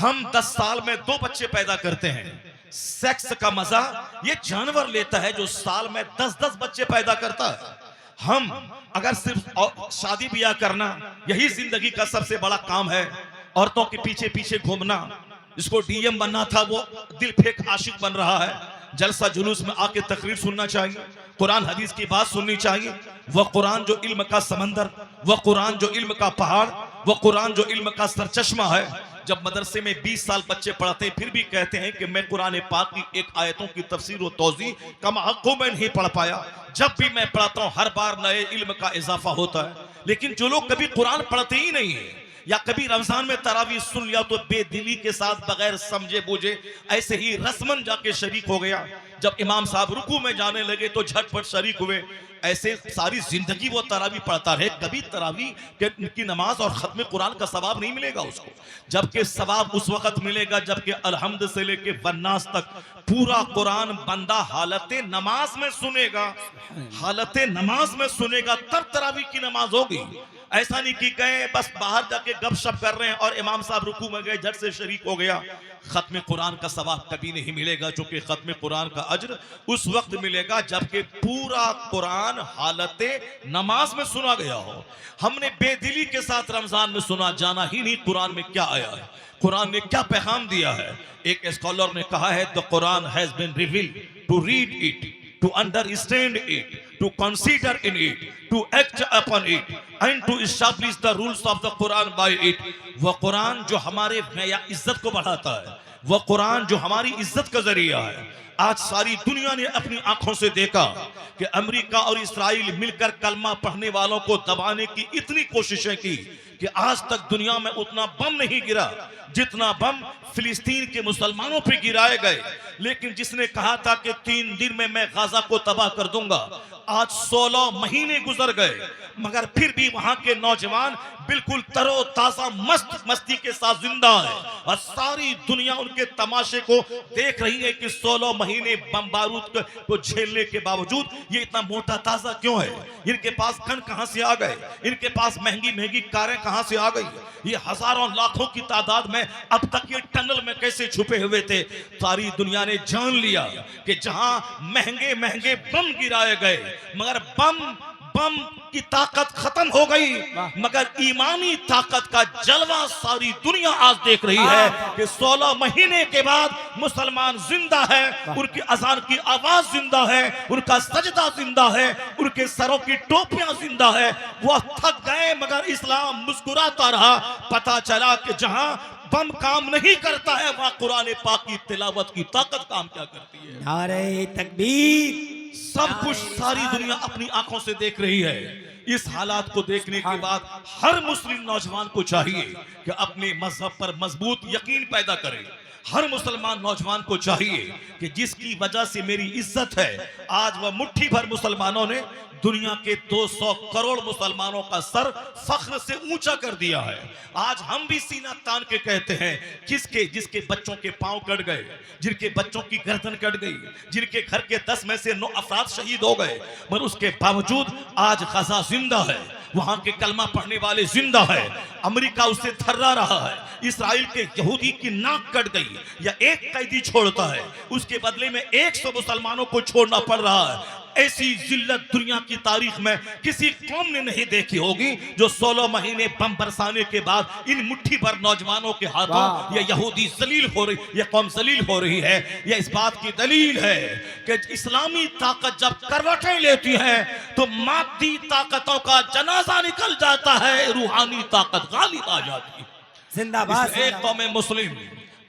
हम 10 साल में 2 बच्चे पैदा करते हैं। सेक्स का मजा ये जानवर लेता है जो साल में 10-10 बच्चे पैदा करता है। हम अगर सिर्फ शादी ब्याह करना यही जिंदगी का सबसे बड़ा काम है, औरतों के पीछे पीछे घूमना, जिसको डीएम बनना था वो दिल फेंक आशिक बन रहा है, जलसा जुलूस में आके तकरीर सुनना चाहिए, कुरान हदीस की बात सुननी चाहिए। वह कुरान जो इल्म का समंदर, वह कुरान जो इल्म का पहाड़, वह कुरान जो इल्म का सरचश्मा है। जब मदरसे में 20 साल बच्चे पढ़ते हैं फिर भी कहते हैं कि मैं कुरान पाक की एक आयतों की तफसीर और तौज़ी कम हक़ों में नहीं पढ़ पाया। जब भी मैं पढ़ता हूं हर बार नए इल्म का इजाफा होता है। लेकिन जो लोग कभी कुरान पढ़ते ही नहीं है या कभी रमजान में तरावी सुन लिया तो बेदिली के साथ बगैर समझे बूझे ऐसे ही रस्मन जाके शरीक हो गया। जब इमाम साहब रुकू में जाने लगे तो झटपट शरीक हुए। ऐसे सारी जिंदगी वो तरावी पढ़ता रहे, कभी तरावी की नमाज और खत्म कुरान का सवाब नहीं मिलेगा उसको। जबकि सवाब उस वक्त मिलेगा जबकि अलहम्द से लेके वन्नास तक पूरा कुरान बंदा हालत नमाज में सुनेगा, हालत नमाज में सुनेगा, तब तरावी की नमाज होगी। ऐसा नहीं कि गए बस बाहर जाके गपशप कर रहे हैं और इमाम साहब रुकू में गए झट से शरीक हो गया। खत्म कुरान का सवाब कभी नहीं मिलेगा, क्योंकि खत्म कुरान का अज्र उस वक्त मिलेगा जबकि पूरा कुरान हालत नमाज में सुना गया हो। हमने बेदिली के साथ रमजान में सुना, जाना ही नहीं कुरान में क्या आया है, कुरान ने क्या पैगाम दिया है। एक स्कॉलर ने कहा है the Quran has been revealed to read it, to understand it, to consider in it, to act upon it, and to establish the rules of the Quran by it। वह कुरान जो हमारे इज्जत को बढ़ाता है, वह कुरान जो हमारी इज्जत का जरिया है। आज सारी दुनिया ने अपनी आंखों से देखा कि अमेरिका और इस्राइल मिलकर कलमा पढ़ने वालों को दबाने की इतनी कोशिशें की कि आज तक दुनिया में उतना बम नहीं गिरा जितना बम फिलिस्तीन के मुसलमानों पे गिराए गए। लेकिन जिसने कहा था कि 3 दिन में मैं गाजा को तबाह कर दूंगा, आज 16 महीने गुजर गए मगर फिर भी वहां के नौजवान बिल्कुल तरो ताजा मस्ती के साथ जिंदा है और सारी दुनिया उनके तमाशे को देख रही है कि 16 महीने बम बारूद को झेलने के बावजूद ये इतना मोटा ताजा क्यों है। इनके पास गन कहां से आ गए, इनके पास महंगी महंगी कारें कहां से आ गई, ये हजारों लाखों की तादाद में अब तक ये टनल में कैसे छुपे हुए थे। सारी दुनिया ने जान लिया कि जहां महंगे महंगे बम गिराए गए मगर बम की ताकत खत्म हो गई, मगर ईमानी ताकत का जलवा सारी दुनिया आज देख रही है कि 16 महीने के बाद मुसलमान जिंदा है, उनकी अजान की आवाज जिंदा है, उनका सजदा जिंदा है, उनके सरों की टोपियां जिंदा है। वह थक गए मगर इस्लाम मुस्कुराता रहा। पता चला कि जहां बम काम नहीं करता है वहां कुरान पाक की तिलावत की ताकत काम क्या करती है। नारे तकबीर। सब कुछ सारी दुनिया अपनी आंखों से देख रही है। इस हालात को देखने के बाद हर मुस्लिम नौजवान को चाहिए कि अपने मजहब पर मजबूत यकीन पैदा करे। हर मुसलमान नौजवान को चाहिए कि जिसकी वजह से मेरी इज्जत है, आज वह मुट्ठी भर मुसलमानों ने दुनिया के 200 करोड़ मुसलमानों का सर फख्र से ऊंचा कर दिया है। आज हम भी सीना तान के कहते हैं जिसके बच्चों के पांव कट गए, जिनके बच्चों की गर्दन कट गई, जिनके घर के 10 में से 9 अफराद शहीद हो गए, मगर उसके बावजूद आज गजा जिंदा है, वहां के कलमा पढ़ने वाले जिंदा है। अमेरिका उसे थर्रा रहा है, इस्राइल के यहूदी की नाक कट गई या एक कैदी छोड़ता है उसके बदले में 100 मुसलमानों को छोड़ना पड़ रहा है। ऐसी जिल्लत दुनिया की तारीख में किसी कौम ने नहीं देखी होगी जो 16 महीने बम बरसाने के बाद इन मुट्ठी भर नौजवानों के हाथों ये यहूदी जलील हो रही, ये कौम जलील हो रही है। यह इस बात की दलील है कि इस्लामी ताकत जब करवटें लेती है तो मादी ताकतों का जनाजा निकल जाता है, रूहानी ताकत गालिब आ जाती है। जिंदाबाद। एक कौम मुस्लिम,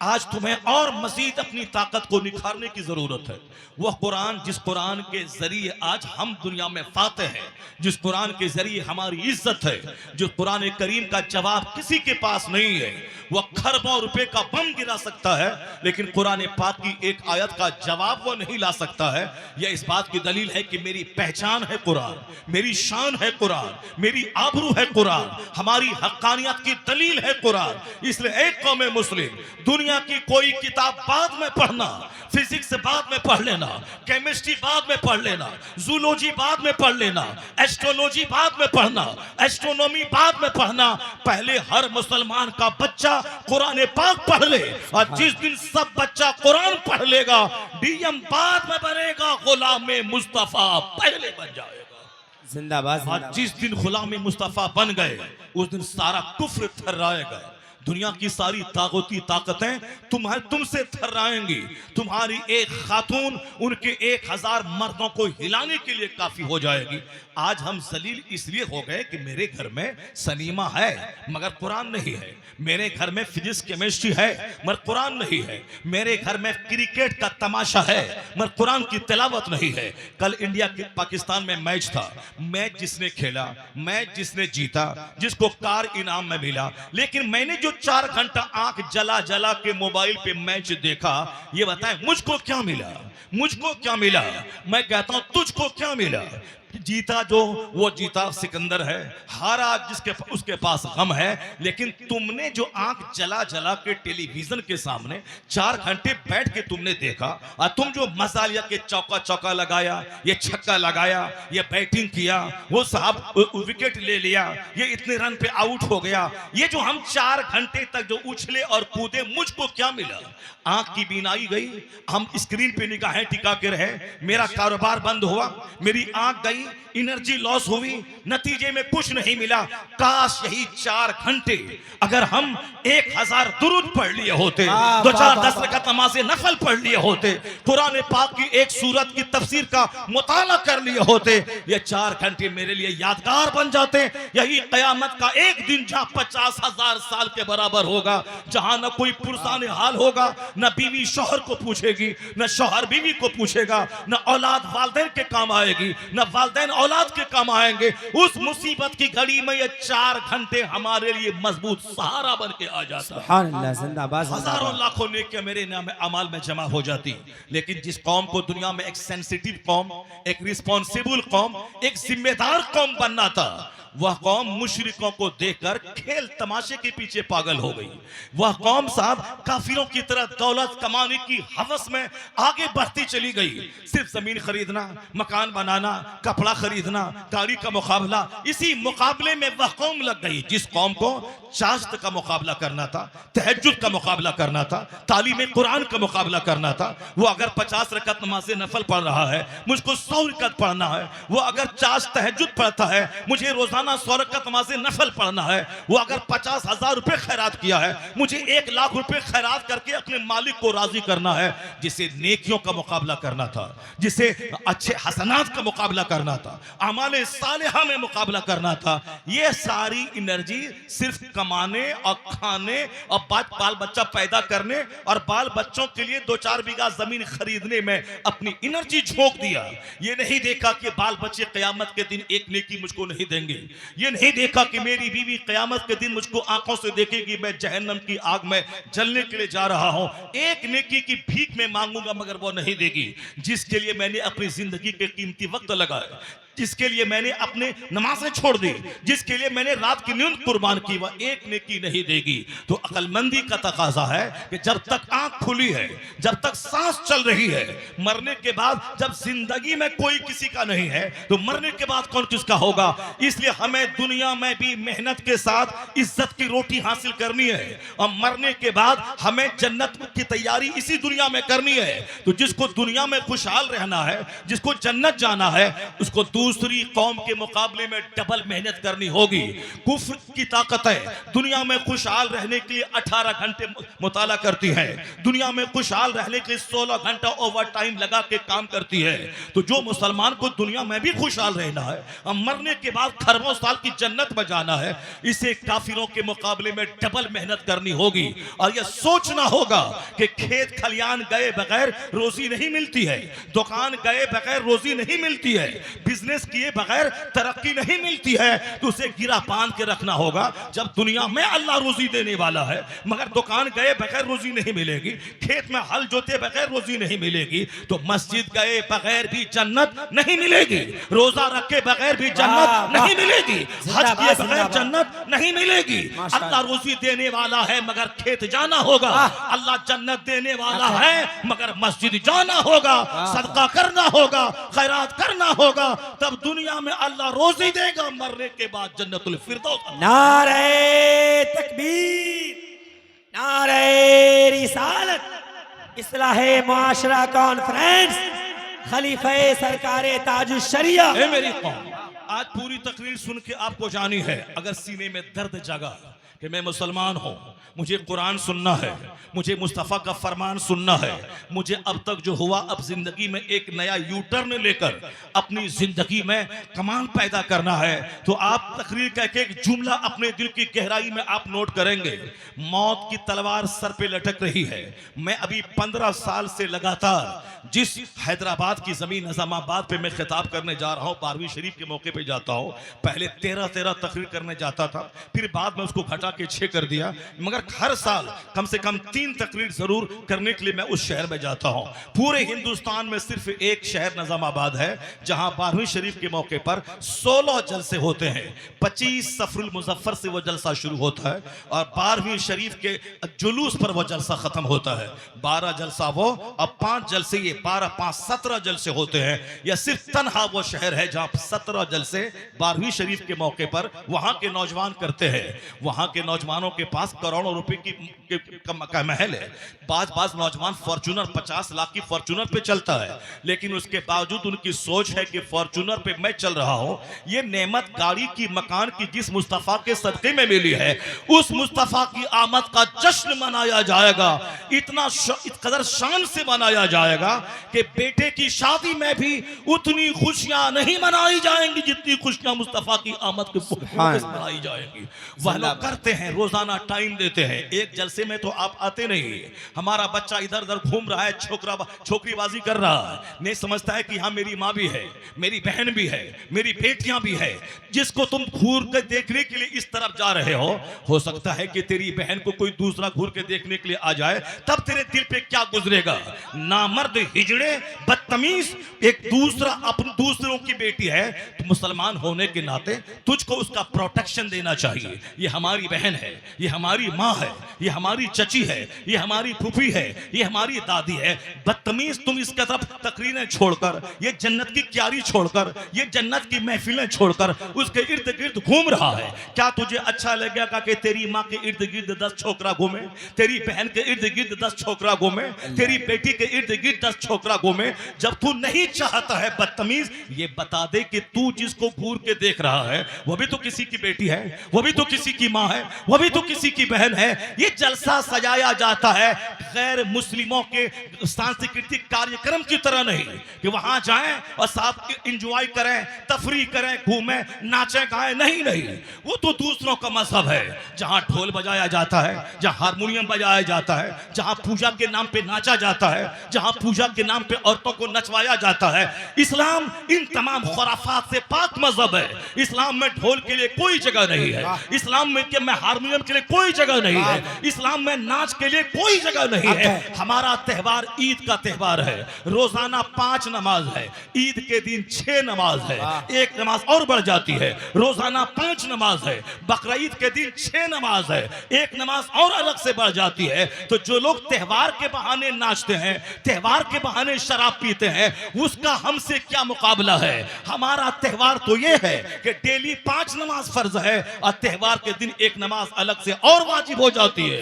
आज तुम्हें और मजीद अपनी ताकत को निखारने की जरूरत है। वह कुरान जिस कुरान के जरिए आज हम दुनिया में फाते हैं, जिस कुरान के जरिए हमारी इज्जत है, जो कुरान करीम का जवाब किसी के पास नहीं है। वह खरबों रुपए का बम गिरा सकता है लेकिन कुरान पाक की एक आयत का जवाब वह नहीं ला सकता है। यह इस बात की दलील है कि मेरी पहचान है कुरान, मेरी शान है कुरान, मेरी आबरू है कुरान, हमारी हक्कानियत की दलील है कुरान। इसलिए एक कौम मुस्लिम दुनिया दुनिया की कोई किताब बाद में पढ़ना, फिजिक्स बाद में पढ़ लेना, केमिस्ट्री बाद में पढ़ लेना, जूलॉजी बाद में पढ़ लेना, एस्ट्रोलॉजी बाद में पढ़ना, एस्ट्रोनॉमी बाद में पढ़ना। पहले हर मुसलमान का बच्चा कुरान पाक पढ़ ले, और जिस दिन सब बच्चा कुरान पढ़ लेगा, डीएम बाद में बनेगा, गुलाम मुस्तफा पहले बन जाएगा। जिंदाबाद और जिस दिन गुलाम मुस्तफा बन गए, उस दिन सारा कुफ्र थर्राएगा। दुनिया की सारी ताकती ताकतें तुमसे थर्राएंगी। तुम्हारी एक खातून उनके 1000 मर्दों को हिलाने के लिए काफी हो जाएगी। आज हम जलील इसलिए हो गए कि मेरे घर में सनीमा है मगर कुरान नहीं है, मेरे घर में फिजिक्स केमिस्ट्री है मगर कुरान नहीं है, मेरे घर में क्रिकेट का तमाशा है मगर कुरान की तिलावत नहीं है। कल इंडिया के पाकिस्तान में मैच था, मैच जिसने खेला, मैच जिसने जीता, जिसको कार इनाम में मिला, लेकिन मैंने जो 4 घंटा आंख जला जला के मोबाइल पे मैच देखा, ये बताएं मुझको क्या मिला? मुझको क्या मिला? मैं कहता हूं तुझको क्या मिला? जीता जो वो जीता सिकंदर है, हारा जिसके उसके पास गम है। लेकिन तुमने जो आंख जला जला के टेलीविजन के सामने 4 घंटे बैठ के तुमने देखा, और तुम जो मजा लिया कि चौका चौका लगाया, ये छक्का लगाया, ये बैटिंग किया, वो साहब विकेट ले लिया, ये इतने रन पे आउट हो गया, ये जो हम 4 घंटे तक जो उछले और कूदे, मुझको क्या मिला? आंख की बीनाई गई, हम स्क्रीन पे निगाहें टिका के रहे, मेरा कारोबार बंद हुआ, मेरी आंख गई, एनर्जी लॉस हुई, नतीजे में कुछ नहीं मिला। काश यही 4 घंटे अगर हम 1000 दुरूद पढ़ लिए होते, 2-4 10 रकात नमाज़े नफल पढ़ लिए होते, कुरान पाक की एक सूरत की तफसीर का मुताला कर लिए होते, ये 4 घंटे मेरे लिए यादगार बन जाते। यही कयामत का एक दिन जहां 50,000 साल के बराबर होगा, जहां न कोई पुरसाने हाल होगा, न बीवी शौहर को पूछेगी, न शौहर बीवी को पूछेगा, न औलाद वालिदैन के काम आएगी, न वालिदैन औलाद के काम आएंगे। उस मुसीबत की घड़ी में ये 4 घंटे हमारे लिए मजबूत सहारा बन के आ जाता है। जिंदाबाद हजारों लाखों नेकियां मेरे नाम अमाल में जमा हो जाती। लेकिन जिस कौम को दुनिया में एक सेंसिटिव कौम, एक रिस्पॉन्सिबल कौम, एक जिम्मेदार कौम बनना था, वह कौम मुशरिकों को देखकर खेल तमाशे के पीछे पागल हो गई। वह कौम साहब काफिरों की तरह दौलत कमाने की हवस में आगे बढ़ती चली गई। सिर्फ जमीन खरीदना, मकान बनाना, कपड़ा खरीदना, गाड़ी का मुकाबला, इसी मुकाबले में वह कौम लग गई। जिस कौम को चाश्त का मुकाबला करना था, तहज्जुद का मुकाबला करना था, तालीम कुरान का मुकाबला करना था, वो अगर 50 रकात नमाज़े नफल पढ़ रहा है, मुझको 100 रकात पढ़ना है। वो अगर चाश्त तहज्जुद पढ़ता है, मुझे रोजाना 100 रकात नमाज़े नफल पढ़ना है। वो अगर 50,000 रुपए खैरात किया है, मुझे 1 लाख रुपए खैरात करके अपने मालिक को राजी करना है। जिसे नेकियों का मुकाबला करना था, जिसे अच्छे हसनात का मुकाबला करना था, अमाले सालिहा में मुकाबला करना था, ये सारी एनर्जी सिर्फ कमाने और खाने और बाल बच्चा पैदा करने और बाल बच्चों के लिए 2-4 बीघा जमीन खरीदने में अपनी एनर्जी झोंक दिया। ये नहीं देखा कि बाल बच्चे कयामत के दिन एक नेकी मुझको नहीं देंगे। ये नहीं देखा कि मेरी बीवी कयामत के दिन मुझको आंखों से देखेगी, मैं जहन्नम की आग में जलने के लिए जा रहा हूं। एक नेकी की भीख में मांगूंगा मगर वो नहीं देगी। जिसके लिए मैंने अपनी जिंदगी के कीमती वक्त लगाया, जिसके लिए मैंने अपने नमाजें छोड़ दी, जिसके लिए मैंने रात की नींद कुर्बान की, वह एक नेकी नहीं देगी। तो अक्लमंदी का तकाजा है कि जब तक आंख खुली है, जब तक सांस चल रही है, मरने के बाद जब जिंदगी में कोई किसी का नहीं है, तो मरने के बाद कौन किसका होगा। इसलिए हमें दुनिया में भी मेहनत के साथ इज्जत की रोटी हासिल करनी है, और मरने के बाद हमें जन्नत की तैयारी इसी दुनिया में करनी है। तो जिसको दुनिया में खुशहाल रहना है, जिसको जन्नत जाना है, उसको दूसरी कौम के मुकाबले में डबल मेहनत करनी होगी। कुफ्र की ताकत है, दुनिया में खुशहाल रहने के लिए 18 घंटे मुताला करती है, दुनिया में खुशहाल रहने के लिए 16 घंटा ओवर टाइम लगा के काम करती है। तो जो मुसलमान को दुनिया में भी खुशहाल रहना है और मरने के बाद खरबों साल की जन्नत में जाना है, इसे काफिरों के मुकाबले में डबल मेहनत करनी होगी। और यह सोचना होगा कि खेत खलियान गए बगैर रोजी नहीं मिलती है, दुकान गए बगैर रोजी नहीं मिलती है, बिजनेस बिजनेस किए बगैर तरक्की नहीं मिलती है, तो उसे गिरा बांध के रखना होगा। जब दुनिया में अल्लाह रोजी देने वाला है, मगर दुकान गए बगैर रोजी नहीं मिलेगी, खेत में हल जोते बगैर रोजी नहीं मिलेगी, तो मस्जिद गए बगैर भी जन्नत नहीं मिलेगी, रोजा रखे बगैर भी जन्नत नहीं मिलेगी, हज किए बगैर जन्नत नहीं मिलेगी। अल्लाह रोजी देने वाला है मगर खेत जाना होगा, अल्लाह जन्नत देने वाला है मगर मस्जिद जाना होगा, सदका करना होगा, खैरात करना होगा, तब दुनिया में अल्लाह रोजी देगा, मरने के बाद जन्नतुल फिरदौस। नारे तकबीर, नारे रिसालत, इस्लाहे मुआशरा कॉन्फ्रेंस, खलीफे सरकारे ताजुश शरिया। ए मेरी कौम, आज पूरी तकरीर सुन के आपको जानी है, अगर सीने में दर्द जगा कि मैं मुसलमान हूं, मुझे कुरान सुनना है, मुझे मुस्तफ़ा का फरमान सुनना है, मुझे अब तक जो हुआ अब जिंदगी में एक नया यू टर्न लेकर अपनी जिंदगी में कमाल पैदा करना है, तो आप तकरीर का एक जुमला अपने दिल की गहराई में आप नोट करेंगे। मौत की तलवार सर पे लटक रही है। मैं अभी 15 साल से लगातार जिस हैदराबाद की जमीन निजामाबाद पे मैं खिताब करने जा रहा हूँ, 12वीं शरीफ के मौके पे जाता हूँ, पहले 13 तकरीर करने जाता था, फिर बाद में उसको घटा के 6 कर दिया, मगर हर साल कम से कम 3 तकरीर जरूर करने के लिए मैं उस शहर में जाता हूँ। पूरे हिंदुस्तान में सिर्फ एक शहर निजामाबाद है जहां 12वीं शरीफ के मौके पर 16 जलसे होते हैं। 25 सफरुल मुजफ्फर से वो जलसा शुरू होता है और 12वीं शरीफ के जुलूस पर वो जलसा खत्म होता है। 12 जलसा वो और 5 जलसे, ये 12 5 17 जलसे होते हैं। यह सिर्फ तन्हा वो शहर है जहां 17 जलसे 12वीं शरीफ के मौके पर वहां के नौजवान करते हैं। वहां के नौजवानों के पास करोड़ों रुपए का महल है। बाज नौजवान फॉर्च्यूनर 50 लाख की फॉर्च्यूनर पे चलता है, लेकिन उसके बावजूद उनकी सोच है कि फॉर्च्यूनर पे मैं चल रहा हूं, ये नेमत गाड़ी की मकान की जिस मुस्तफा के सदके में मिली है, उस मुस्तफा की आमद का जश्न मनाया जाएगा। इतना इस कदर शान से मनाया जाएगा कि बेटे की शादी में भी उतनी खुशियां नहीं मनाई जाएंगी जितनी खुशियां मुस्तफा की आमद के मनाई जाएंगी। वह लोग करते हैं, रोजाना टाइम देते हैं। एक जलसे में तो आप आते नहीं, हमारा बच्चा इधर उधर घूम रहा है, छोकरीबाजी कर रहा है, नहीं समझता है कि हाँ मेरी माँ भी है, मेरी बहन भी है, मेरी बेटियां भी है। जिसको तुम घूर कर देखने के लिए इस तरफ जा रहे हो सकता है कि तेरी बहन को कोई दूसरा घूर के देखने के लिए आ जाए, तब तेरे दिल पे क्या गुजरेगा। नामर्द, हिजड़े, बदतमीज, एक दूसरा अपने दूसरों की बेटी है, तो मुसलमान होने के नाते तुझको उसका प्रोटेक्शन देना चाहिए। ये हमारी बहन है, ये हमारी माँ है, ये हमारी चची है, ये हमारी फूफी है, ये हमारी दादी है। बदतमीज तुम इसका तरफ तकरीरें छोड़कर, ये जन्नत की क्यारी छोड़कर, ये जन्नत की महफिलें छोड़कर उसके इर्द गिर्द घूम रहा है। क्या तुझे अच्छा लगेगा कि तेरी माँ के इर्द गिर्द 10 छोकरा घूमे, तेरी बहन के इर्द गिर्द 10 छोकरा घूमे, तेरी बेटी के इर्द गिर्द 10 छोकरा घूमे? जब तू नहीं चाहता है बदतमीज, ये बता दे कि तू जिसको घूर के देख रहा है वो भी तो किसी की बेटी है, वो भी तो किसी की माँ है, वो भी तो किसी की बहन है। ये जलसा सजाया जाता है गैर मुस्लिमों के सांस्कृतिक कार्यक्रम की तरह नहीं कि वहां जाएं और साथ एंजॉय करें, तफरी करें, घूमें, नाचें गाएं। नहीं नहीं, वो तो दूसरों का मजहब है जहां ढोल बजाया जाता है, जहां हारमोनियम बजाया जाता है, जहां पूजा के नाम पे नाचा जाता है, जहां पूजा के नाम पे औरतों को नचवाया जाता है। इस्लाम इन तमाम खुराफात से पाक मजहब है। इस्लाम में ढोल के लिए कोई जगह नहीं है, इस्लाम में हारमोनियम के लिए कोई जगह नहीं है, इस्लाम में नाच के लिए कोई जगह नहीं है। हमारा त्यौहार ईद का त्यौहार है, रोजाना 5 नमाज है, ईद के दिन 6 नमाज है, एक नमाज और बढ़ जाती है, रोजाना 5 नमाज है, बकरीद के दिन 6 नमाज है, एक नमाज और अलग से बढ़ जाती है। तो जो लोग त्यौहार के बहाने नाचते हैं, त्यौहार के बहाने शराब पीते हैं, उसका हमसे क्या मुकाबला है। हमारा त्यौहार तो ये है कि डेली 5 नमाज फर्ज है और त्यौहार के दिन एक नमाज अलग से और वाजिब हो जाती है।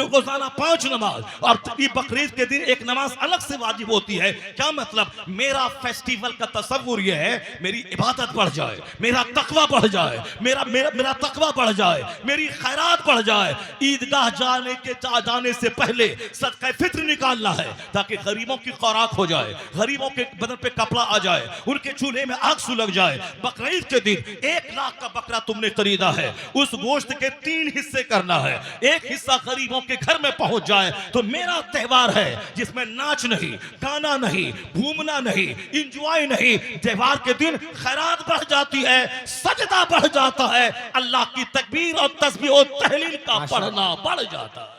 रोजाना 5 नमाज और बकरीद के दिन एक नमाज अलग से वाजिब होती है। क्या मतलब? मेरा फेस्टिवल का तस्वुर यह है मेरी इबादत बढ़ जाए, मेरा तकवा बढ़ जाए, मेरा तकवा बढ़ जाए, मेरी खैरात बढ़ जाए। ईदगाह जाने से पहले सदका फित्र निकालना है ताकि गरीबों की खुराक हो जाए, गरीबों के बदन पे कपड़ा आ जाए, उनके चूल्हे में आग सुलग जाए। बकरीद के दिन 1 लाख का बकरा तुमने खरीदा है, उस गोश्त के 3 हिस्से करना है, एक हिस्सा गरीबों के घर में पहुंच जाए तो तो मेरा त्योहार है जिसमें नाच नहीं, गाना नहीं, घूमना नहीं, इंजॉय नहीं। त्योहार के दिन खैरात बढ़ जाती है, सजदा बढ़ जाता है, अल्लाह की तकबीर और तस्बीह और तहलील का पढ़ना बढ़ जाता है।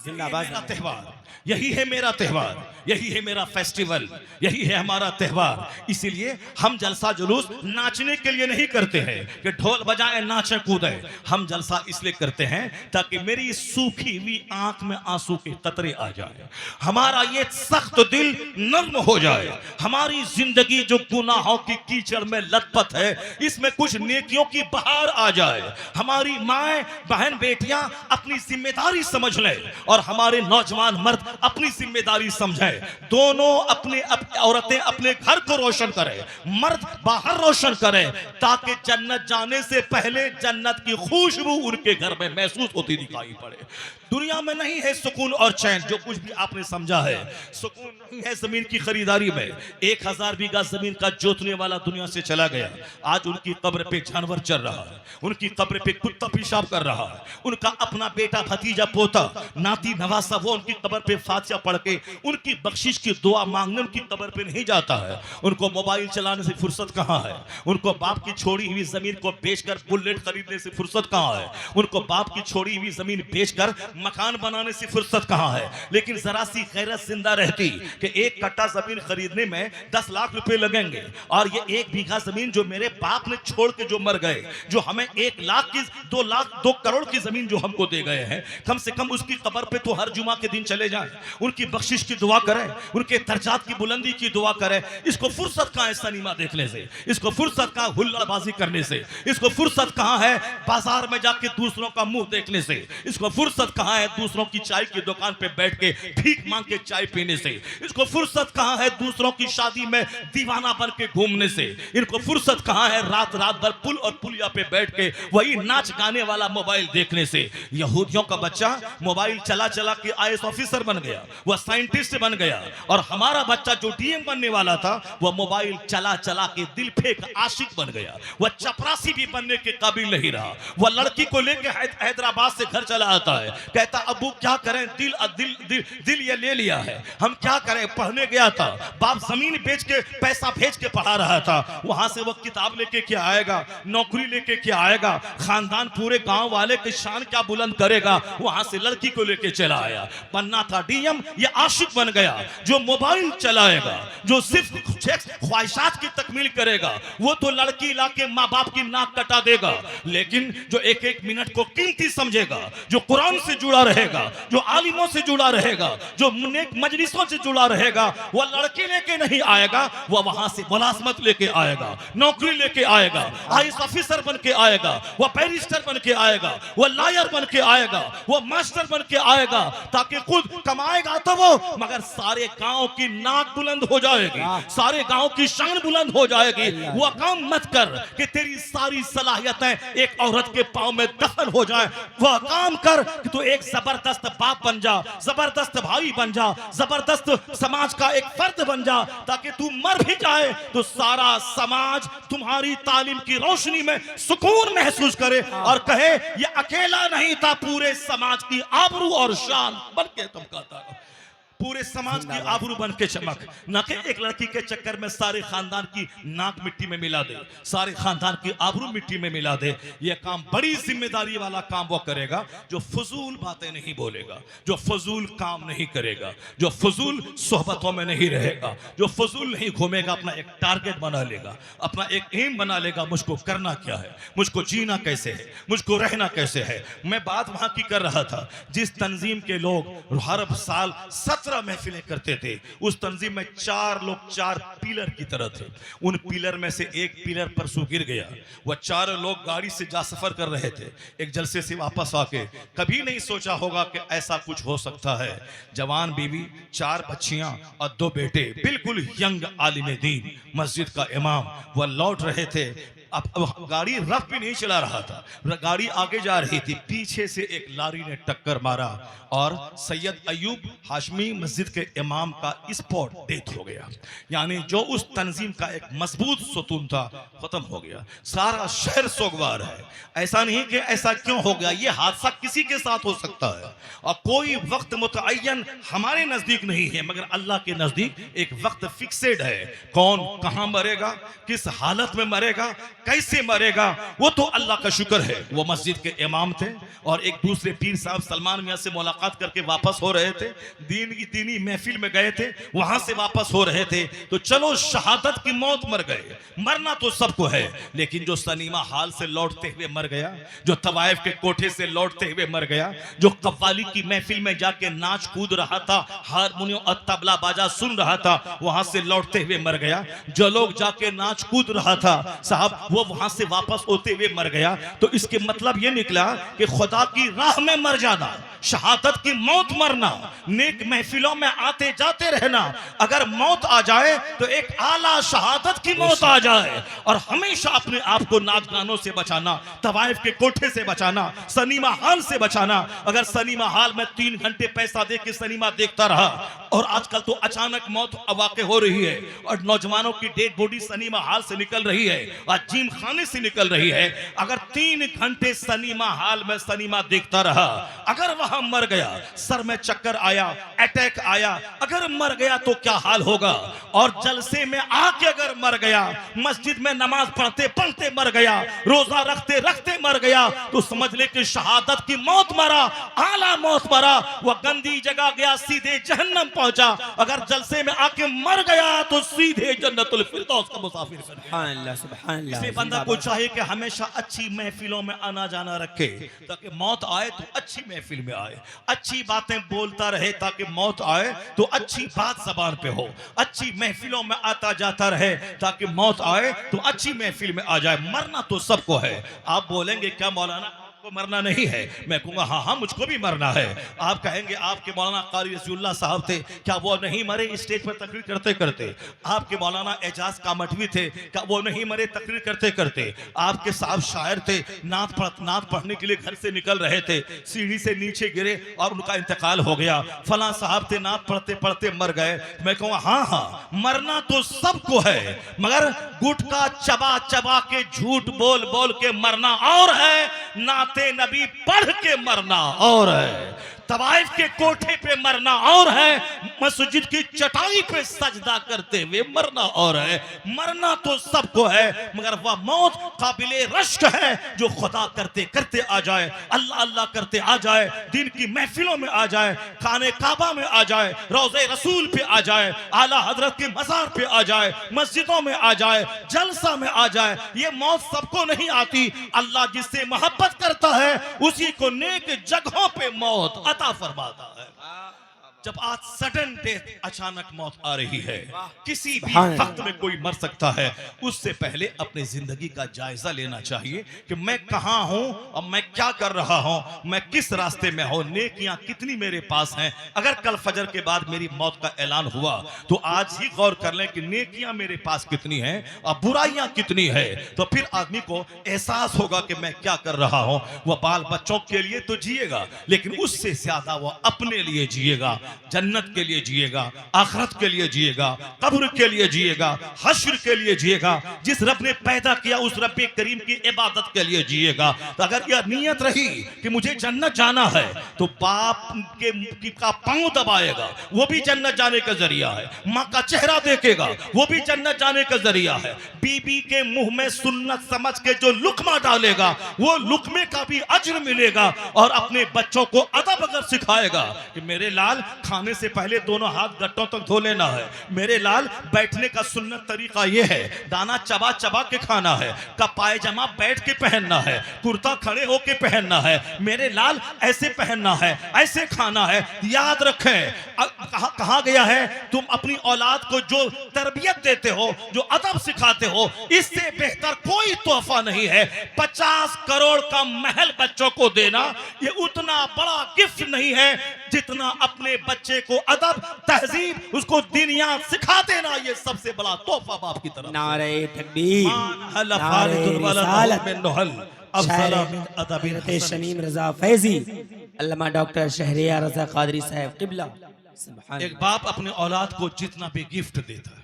जिंदाबाद। मेरा त्योहार, यही है मेरा त्योहार, यही है मेरा फेस्टिवल, यही है हमारा त्योहार। इसीलिए हम जलसा जुलूस नाचने के लिए नहीं करते हैं कि ढोल बजाएं नाचे कूदे। हम जलसा इसलिए करते हैं ताकि मेरी सूखी हुई आंख में आंसू के कतरे आ जाए, हमारा ये सख्त दिल नर्म हो जाए, हमारी जिंदगी जो गुनाहों की कीचड़ में लथपथ है इसमें कुछ नेकियों की बहार आ जाए, हमारी माएं बहन बेटियां अपनी जिम्मेदारी समझ लें और हमारे नौजवान मर्द अपनी जिम्मेदारी समझें। दोनों अपने औरतें अपने घर को रोशन करें, मर्द बाहर रोशन करें, ताकि जन्नत जाने से पहले जन्नत की खुशबू उनके घर में महसूस होती दिखाई पड़े। दुनिया में नहीं है सुकून और चैन, जो कुछ भी आपने समझा है सुकून नहीं है जमीन की खरीदारी में। 1000 बीघा जमीन का जोतने वाला दुनिया से चला गया, आज उनकी कब्र पे जानवर चल रहा है, उनकी कब्र पे कुत्ता पेशाब कर रहा है, उनका अपना बेटा भतीजा पोता नाती नवासा वो उनकी कब्र पे फातिहा पढ़ के उनकी बख्शिश की दुआ मांगने उनकी कब्र पे नहीं जाता है। उनको मोबाइल चलाने से फुर्सत कहाँ है, उनको बाप की छोड़ी हुई जमीन को बेचकर बुलेट खरीदने से फुर्सत कहाँ है, उनको बाप की छोड़ी हुई जमीन बेचकर मकान बनाने से फुर्सत कहाँ है। लेकिन जरा सी गैरत जिंदा रहती कि 1 कट्टा जमीन खरीदने में 10 लाख रुपए लगेंगे और ये 1 बीघा जमीन जो मेरे बाप ने छोड़ के जो मर गए, जो हमें 1 लाख की 2 लाख 2 करोड़ की जमीन जो हमको दे गए हैं, कम से कम उसकी कब्र पे तो हर जुमा के दिन चले जाएं, उनकी बख्शिश की दुआ करें, उनके दर्जात की बुलंदी की दुआ करें। इसको फुर्सत कहाँ है सिनेमा देखने से, इसको फुर्सत कहाँ हुल्लड़बाजी करने से, इसको फुर्सत कहाँ है बाजार में जाके दूसरों का मुंह देखने से, इसको फुर्सत कहाँ है दूसरों की चाय की दुकान पे बैठ के भीख मांग के चाय पीने से, इसको फुर्सत कहाँ है दूसरों की शादी में दीवाना बन के घूमने से, इनको फुर्सत कहाँ है रात रात भर पुल और पुलिया पे बैठ के वही नाच गाने वाला मोबाइल देखने से। यहूदियों का बच्चा मोबाइल चला चला के IAS ऑफिसर बन गया, वह साइंटिस्ट बन गया, और हमारा बच्चा जो DM बनने वाला था वह मोबाइल चला चला के दिल फेंक आशिक बन गया, वह चपरासी भी बनने के काबिल नहीं रहा। वह लड़की को लेके हैदराबाद से घर चला आता है, कहता अबू क्या करें, दिल दिल दिल दिल ये ले लिया है, हम क्या करें। पढ़ने गया था, बाप जमीन बेच के पैसा भेज के पढ़ा रहा था, वहां से वो किताब लेके क्या आएगा, नौकरी लेके क्या आएगा, खानदान पूरे गांव वाले की शान क्या बुलंद करेगा, वहां से लड़की को लेके चला आया। बनना था DM, ये आशिक बन गया जो मोबाइल चलाएगा, जो सिर्फ ख्वाहिशात की तकमील करेगा, वो तो लड़की लाके माँ बाप की नाक कटा देगा। लेकिन जो एक एक मिनट को कीमती समझेगा, जो कुरान से जुड़ा रहेगा, जो आलिमों से जुड़ा रहेगा, जो नेक मजलिसों से जुड़ा रहेगा, वह लड़की लेके नहीं आएगा, वह वहां से मुलाजमत लेके आएगा, नौकरी लेके आएगा, IAS ऑफिसर बन के आएगा, वह बैरिस्टर बन के आएगा, वह लॉयर बन के आएगा, वह मास्टर बन के आएगा, ताकि खुद कमाएगा तो वो, मगर सारे गांव की नाक बुलंद हो जाएगी, सारे गांव की शान बुलंद हो जाएगी। वह काम मत कर कि तेरी सारी सलाहियतें एक औरत के पांव में दफन हो जाए, वह काम कर कि तू एक जबरदस्त बाप बन जा, जबरदस्त भाई बन जा, जबरदस्त समाज का एक फर्द बन जा, ताकि तू मर भी जाए तो सारा समाज तुम्हारी तालीम की रोशनी में सुकून महसूस करे और कहे ये अकेला नहीं था, पूरे समाज की आबरू और शान बन के चमकाता, पूरे समाज की आबरू बन के चमक, ना कि एक लड़की के चक्कर में सारे खानदान की नाक मिट्टी में मिला दे, सारे खानदान की आबरू मिट्टी में मिला दे। यह काम बड़ी जिम्मेदारी वाला काम वो करेगा जो फजूल बातें नहीं बोलेगा, जो फजूल काम नहीं करेगा, जो फजूल सोहबतों में नहीं रहेगा, जो फजूल नहीं घूमेगा, अपना एक टारगेट बना लेगा, अपना एक एम बना लेगा, मुझको करना क्या है, मुझको जीना कैसे है, मुझको रहना कैसे है। मैं बात वहां की कर रहा था, जिस तंजीम के लोग हर साल 17 महफिलें करते थे, उस तंजीम में 4 लोग 4 पिलर की तरह थे। उन पिलर में से एक पिलर परसों गिर गया, वह 4 लोग गाड़ी से जा सफर कर रहे थे, एक जलसे से वापस आके कभी नहीं सोचा होगा कि ऐसा कुछ हो सकता है। जवान बीवी, 4 बच्चियां और 2 बेटे, बिल्कुल यंग आलिम दीन, मस्जिद का इमाम, वह लौट रहे थे, अब गाड़ी रफ भी नहीं चला रहा था, गाड़ी आगे जा रही थी, पीछे से एक लारी ने टक्कर मारा और सैयद अयूब हाशमी मस्जिद के इमाम का स्पॉट डेथ हो गया। यानी जो उस तंजीम का एक मजबूत सुतून था, खत्म हो गया। सारा शहर सोगवार है। ऐसा नहीं कि ऐसा क्यों हो गया, ये हादसा किसी के साथ हो सकता है और कोई वक्त मुतअय्यन हमारे नजदीक नहीं है, मगर अल्लाह के नजदीक एक वक्त फिक्सेड है। कौन कहां मरेगा, किस हालत में मरेगा, कैसे मरेगा, वो तो अल्लाह का शुक्र है। वो मस्जिद के इमाम थे और एक दूसरे पीर साहब सलमान मियां से मुलाकात करके वापस हो रहे थे, दीनी महफिल में गए थे, वहां से वापस हो रहे थे। तो चलो शहादत की मौत मर गए, मरना तो सबको है, लेकिन जो सनीमा हाल से लौटते हुए मर गया, जो तवाइफ के कोठे से लौटते हुए मर गया, जो कव्वाली की महफिल में जाके नाच कूद रहा था, हारमोनियम और तबला बाजा सुन रहा था, वहां से लौटते हुए मर गया। जो लोग जाके नाच कूद रहा था साहब, वो वहां से वापस होते हुए मर गया। तो इसके मतलब ये निकला कि खुदा की राह में मर जाना, शहादत की मौत मरना, नेक महफिलों में आते जाते रहना, अगर मौत आ जाए तो एक आला शहादत की मौत आ जाए। और हमेशा अपने आप को नाच गानों से बचाना, तवाइफ के कोठे से बचाना, सनीमा हाल से बचाना। अगर सनीमा हाल में 3 घंटे पैसा दे के सनीमा देखता रहा, और आजकल तो अचानक मौत वाक़ई हो रही है और नौजवानों की डेड बॉडी सनीमा हाल से निकल रही है और जिम खाने से निकल रही है। अगर 3 घंटे सनीमा हाल में सनीमा देखता रहा, अगर वहां मर गया, सर में चक्कर आया, अटैक आया, अगर मर गया तो क्या हाल होगा। और जलसे में आके अगर मर गया, मस्जिद में नमाज पढ़ते पढ़ते मर गया, रोजा रखते रखते मर गया, तो समझ ले कि शहादत की मौत मरा, आला मौत मरा। वह गंदी जगह गया, सीधे जहन्नम पहुंचा। अगर जलसे में आके मर गया तो सीधे जन्नतुल फिरदौस का मुसाफिर कर गया। सुभान अल्लाह, सुभान अल्लाह। इसलिए बंदा को चाहिए कि हमेशा अच्छी महफिलों में आना जाना रखे, ताकि मौत आए तो अच्छी महफिल में आए, अच्छी बातें बोलता रहे, ताकि मौत आए तो अच्छी बात जबान पे हो, अच्छी महफिलों में आता जाता रहे, ताकि मौत आए तो अच्छी महफिल में आ जाए। मरना तो सबको है। आप बोलेंगे क्या मौलाना को मरना नहीं है, मैं कहूंगा हाँ हाँ मुझको भी मरना है। आप कहेंगे आपके मौलाना कारी रसूलुल्लाह साहब थे, क्या वो नहीं मरे स्टेज पर तकरीर करते करते? आपके मौलाना एजाज कामठवी थे, क्या वो नहीं मरे तकरीर करते करते? आपके साहब शायर थे, नात पढ़ने के लिए घर से निकल रहे थे, सीढ़ी से नीचे गिरे और उनका इंतकाल हो गया। फला साहब थे, नात पढ़ते पढ़ते मर गए। मैं कहूँगा हाँ हाँ मरना तो सबको है, मगर गुटका चबा चबा के झूठ बोल बोल के मरना और है, नाते नबी पढ़ के मरना और है, तवाइफ के कोठे पे मरना और है, मस्जिद की चटाई पे सजदा करते हुए मरना और है। मरना तो सबको है, मगर वह मौत काबिले रश्क है जो खुदा करते करते आ जाए, अल्लाह अल्लाह करते आ जाए, दिन की महफिलों में आ जाए, खाने काबा में आ जाए, रोज़े रसूल पे आ जाए, आला हजरत के मज़ार पे आ जाए, मस्जिदों में आ जाए, जलसा में आ जाए। ये मौत सबको नहीं आती। अल्लाह जिससे मोहब्बत करता है उसी को नेक जगहों पे मौत अता फरमाता है। जब आज सडन डेथ, अचानक मौत आ रही है, किसी भी वक्त में कोई मर सकता है, उससे पहले अपनी जिंदगी का जायजा लेना चाहिए कि मैं कहां हूं और मैं क्या कर रहा हूं, मैं किस रास्ते में हूं, नेकियां कितनी मेरे पास हैं। अगर कल फजर के बाद मेरी मौत का ऐलान हुआ तो आज ही गौर कर लें कि नेकियां मेरे पास कितनी हैं और बुराइयां कितनी है। तो फिर आदमी को एहसास होगा कि मैं क्या कर रहा हूं। वह बाल बच्चों के लिए तो जिएगा, लेकिन उससे ज्यादा वह अपने लिए जिएगा, जन्नत के लिए जिएगा, आखिरत के लिए जिएगा, कब्र के लिए जिएगा, हश्र के लिए जिएगा। जिस रब ने पैदा किया उस रब करीम की इबादत के लिए जिएगा। तो अगर यह नियत रही कि मुझे जन्नत जाना है तो बाप के का पांव दबाएगा, वो भी जन्नत जाने का जरिया है। माँ का चेहरा देखेगा, वो भी जन्नत जाने का जरिया है। बीबी के मुंह में सुन्नत समझ के जो लुकमा डालेगा, वो लुकमे का भी अज्र मिलेगा। और अपने बच्चों को अदब अगर सिखाएगा कि मेरे लाल खाने से पहले दोनों हाथ गट्टों तक धो लेना है, मेरे लाल बैठने का सुन्नत तरीका ये है, दाना चबा चबा के खाना है, का पायजामा बैठ के पहनना है, कुर्ता खड़े होके पहनना है, मेरे लाल ऐसे पहनना है, ऐसे खाना है। याद रखें कहा गया है तुम अपनी औलाद को जो तरबियत देते हो, जो अदब सिखाते हो, इससे बेहतर कोई तोहफा नहीं है। 50 करोड़ का महल बच्चों को देना ये उतना बड़ा गिफ्ट नहीं है जितना अपने बच्चे को अदब, तहजीब, उसको दीनियात सिखा देना ये सबसे बड़ा तोहफा बाप की तरफ। नारे तकबीर, नारे शमीम रजा फैजी, अल्लामा डॉक्टर शहरियार रजा कादरी साहब किबला। एक बाप अपने औलाद को जितना भी गिफ्ट देता है,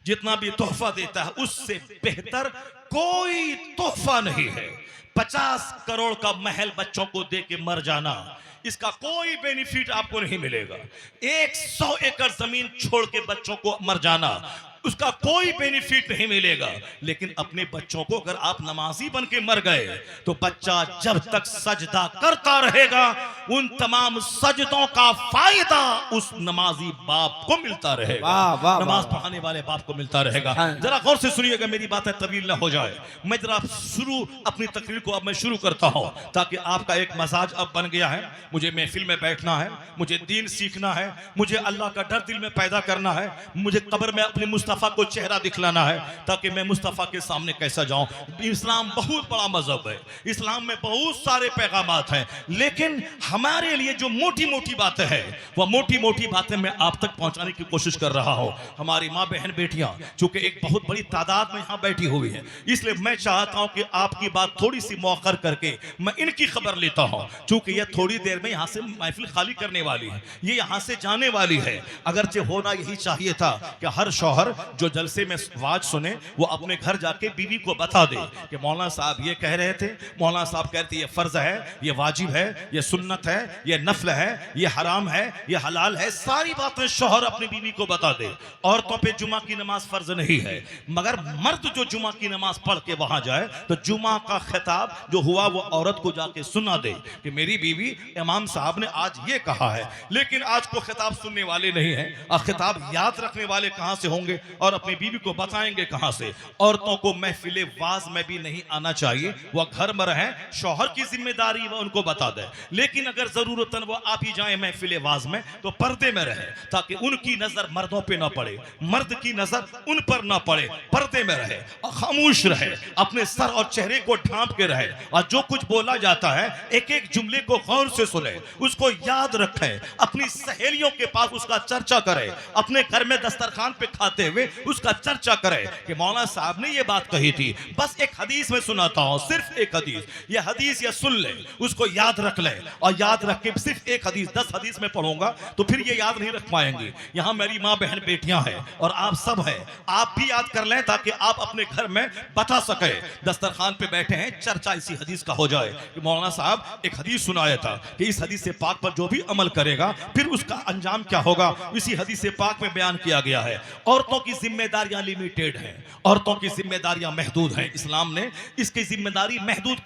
जितना भी तोहफा देता है, उससे बेहतर कोई तोहफा नहीं है। 50 करोड़ का महल बच्चों को दे के मर जाना, इसका कोई बेनिफिट आपको नहीं मिलेगा। 100 एकड़ जमीन छोड़ के बच्चों को मर जाना, उसका कोई बेनिफिट नहीं मिलेगा। लेकिन अपने बच्चों को अगर आप नमाजी बन के मर गए तो बच्चा जब तक सजदा करता रहेगा उन तमाम सजदों का फायदा उस नमाजी बाप को मिलता रहेगा। वाह, वाह, नमाज वाह। पढ़ाने वाले बाप को मिलता रहेगा। हाँ। जरा गौर से सुनिएगा, मेरी बातें तवील ना हो जाए। मैं जरा अपनी तकरीर को अब मैं शुरू करता हूं ताकि आपका एक मजाज अब बन गया है। मुझे महफिल में बैठना है, मुझे दीन सीखना है, मुझे अल्लाह का डर दिल में पैदा करना है, मुझे कब्र में अपने मुस्तफा को चेहरा दिखलाना है ताकि मैं मुस्तफा के सामने कैसा जाऊं। इस्लाम बहुत बड़ा मजहब है, इस्लाम में बहुत सारे पैगामात हैं, लेकिन हमारे लिए जो मोटी मोटी बातें हैं वह मोटी मोटी बातें मैं आप तक पहुंचाने की कोशिश कर रहा हूं। हमारी माँ बहन बेटियां चूंकि एक बहुत बड़ी तादाद में यहां बैठी हुई है, इसलिए मैं चाहता हूं कि आपकी बात थोड़ी सी मौखर करके मैं इनकी खबर लेता हूं। चूंकि यह थोड़ी देर में यहां से महफिल खाली करने वाली है, ये यहां से जाने वाली है। अगरचे होना यही चाहिए था कि हर शौहर जो जलसे में वाज सुने वो अपने घर जाके बीवी को बता दे कि मौलाना साहब ये कह रहे थे, मौलाना साहब कहते ये फर्ज है, ये वाजिब है, ये सुन्नत है, ये नफल है, ये हराम है, ये हलाल है। सारी बातें शौहर अपनी बीवी को बता दे। औरतों पे जुमा की नमाज फर्ज नहीं है, मगर मर्द जो जुमा की नमाज पढ़ के वहां जाए तो जुमा का खिताब जो हुआ वो औरत को जाके सुना दे कि मेरी बीवी इमाम साहब ने आज ये कहा है। लेकिन आज को खिताब सुनने वाले नहीं है, और खिताब याद रखने वाले कहां से होंगे और अपनी बीवी को बताएंगे कहां से। औरतों को महफिले वाज में भी नहीं आना चाहिए, वह घर में रहे, शौहर की जिम्मेदारी वह उनको बता दे। लेकिन अगर जरूरतन वो आप ही जाए महफिले वाज में तो पर्दे में रहे ताकि उनकी नजर मर्दों पे ना पड़े, मर्द की नजर उन पर ना पड़े, पर्दे में रहे और खामोश रहे, अपने सर और चेहरे को ढांप के रहे और जो कुछ बोला जाता है एक एक जुमले को गौर से सुने, उसको याद रखे, अपनी सहेलियों के पास उसका चर्चा करे, अपने घर में दस्तरखान पे खाते हुए उसका चर्चा करे कि मौलाना साहब ने ये बात कही थी। बस एक हदीस में सुनाता हूं, सिर्फ एक हदीस, ये हदीस या सुन ले, उसको याद रख ले और याद रख के सिर्फ एक हदीस, 10 हदीस में पढ़ूंगा तो फिर ये याद नहीं रख पाएंगे। यहां मेरी माँ बहन बेटियां हैं और आप सब हैं, आप भी याद कर लें ताकि आप अपने घर में बता सके। दस्तरखान पे बैठे हैं, चर्चा इसी हदीस का हो जाए कि मौलाना साहब एक हदीस सुनाया था कि इस हदीस से पाक पर जो भी अमल करेगा फिर उसका अंजाम क्या होगा, इसी हदीस से पाक में बयान किया गया है। औरतों की जिम्मेदारियां लिमिटेड हैं, औरतों की जिम्मेदारियां महदूद हैं। इस्लाम ने इसकी जिम्मेदारी महदूद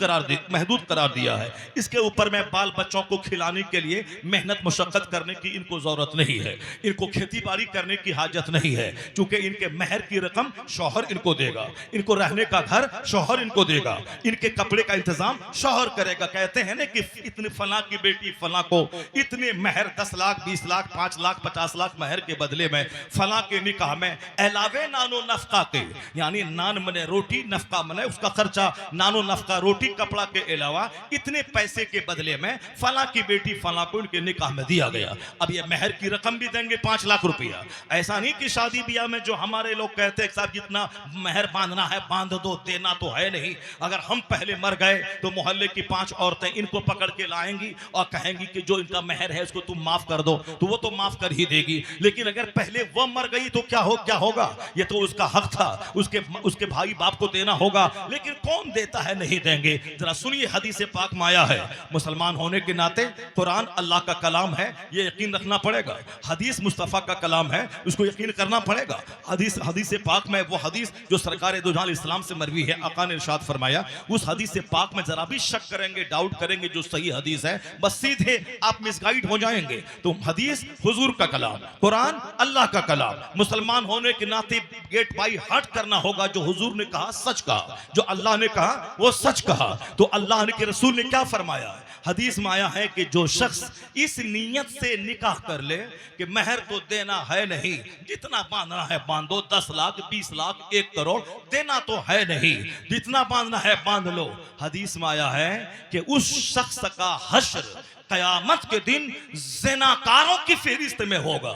करार दिया है। इसके ऊपर में बाल बच्चों को खिलाने के लिए मेहनत मुशक्कत करने की इनको जरूरत नहीं है, इनको खेती बाड़ी करने की हाजत नहीं है, क्योंकि इनके महर की रकम शौहर इनको देगा, इनको रहने का घर शौहर इनको देगा, इनके कपड़े का इंतजाम शौहर करेगा। कहते हैं ना कि इतने फला की बेटी फला को इतने महर 10 लाख 20 लाख 5 लाख 50 लाख महर के बदले में फला के निकाह में अलावे नानो नफका के, यानी नान मने रोटी, नफका मने उसका खर्चा, नानो नफका रोटी कपड़ा के अलावा इतने पैसे के बदले में फला की बेटी फला को इनके निकाह में दिया गया। अब ये महर की रकम भी देंगे 5 लाख रुपया। ऐसा नहीं कि शादी ब्याह में जो हमारे लोग कहते हैं साहब जितना महर बांधना है बांध दो, देना तो है नहीं। अगर हम पहले मर गए तो मोहल्ले की 5 औरतें इनको पकड़ के लाएंगी और कहेंगी कि जो इनका महर है उसको तुम माफ कर दो, तो वो तो माफ कर ही देगी। लेकिन अगर पहले वो मर गई तो क्या होगा? ये तो उसका हक था, उसके भाई बाप को देना होगा, लेकिन कौन देता है? नहीं देंगे। जरा सुनिए, हदीस पाक में आया है, मुसलमान होने के नाते कुरान अल्लाह का कलाम है, ये यकीन रखना पड़ेगा। हदीस मुस्तफ़ा का कलाम है, उसको यकीन करना पड़ेगा। हदीस पाक में वो हदीस जो सरकार दो जहां इस्लाम से मरवी है, आका ने इरशाद फरमाया, उस हदीस पाक में जरा भी शक करेंगे, डाउट करेंगे जो सही हदीस है, बस सीधे आप मिसगाइड हो जाएंगे। तो हदीस हुजूर का कलाम, कुरान अल्लाह का कलाम, मुसलमान होने होने के नाते गेट बाई हट करना होगा। जो हुजूर ने कहा सच कहा, जो अल्लाह ने कहा वो सच कहा। तो अल्लाह के रसूल ने क्या फरमाया? हदीस में आया है कि जो शख्स इस नीयत से निकाह कर ले कि महर तो देना है नहीं, जितना बांधना है बांधो, 10 लाख 20 लाख 1 करोड़ देना तो है नहीं, जितना बांधना है बांध लो। हदीस में आया है कि उस शख्स का हश्र कयामत के दिन ज़िनाकारों की फहरिस्त में होगा,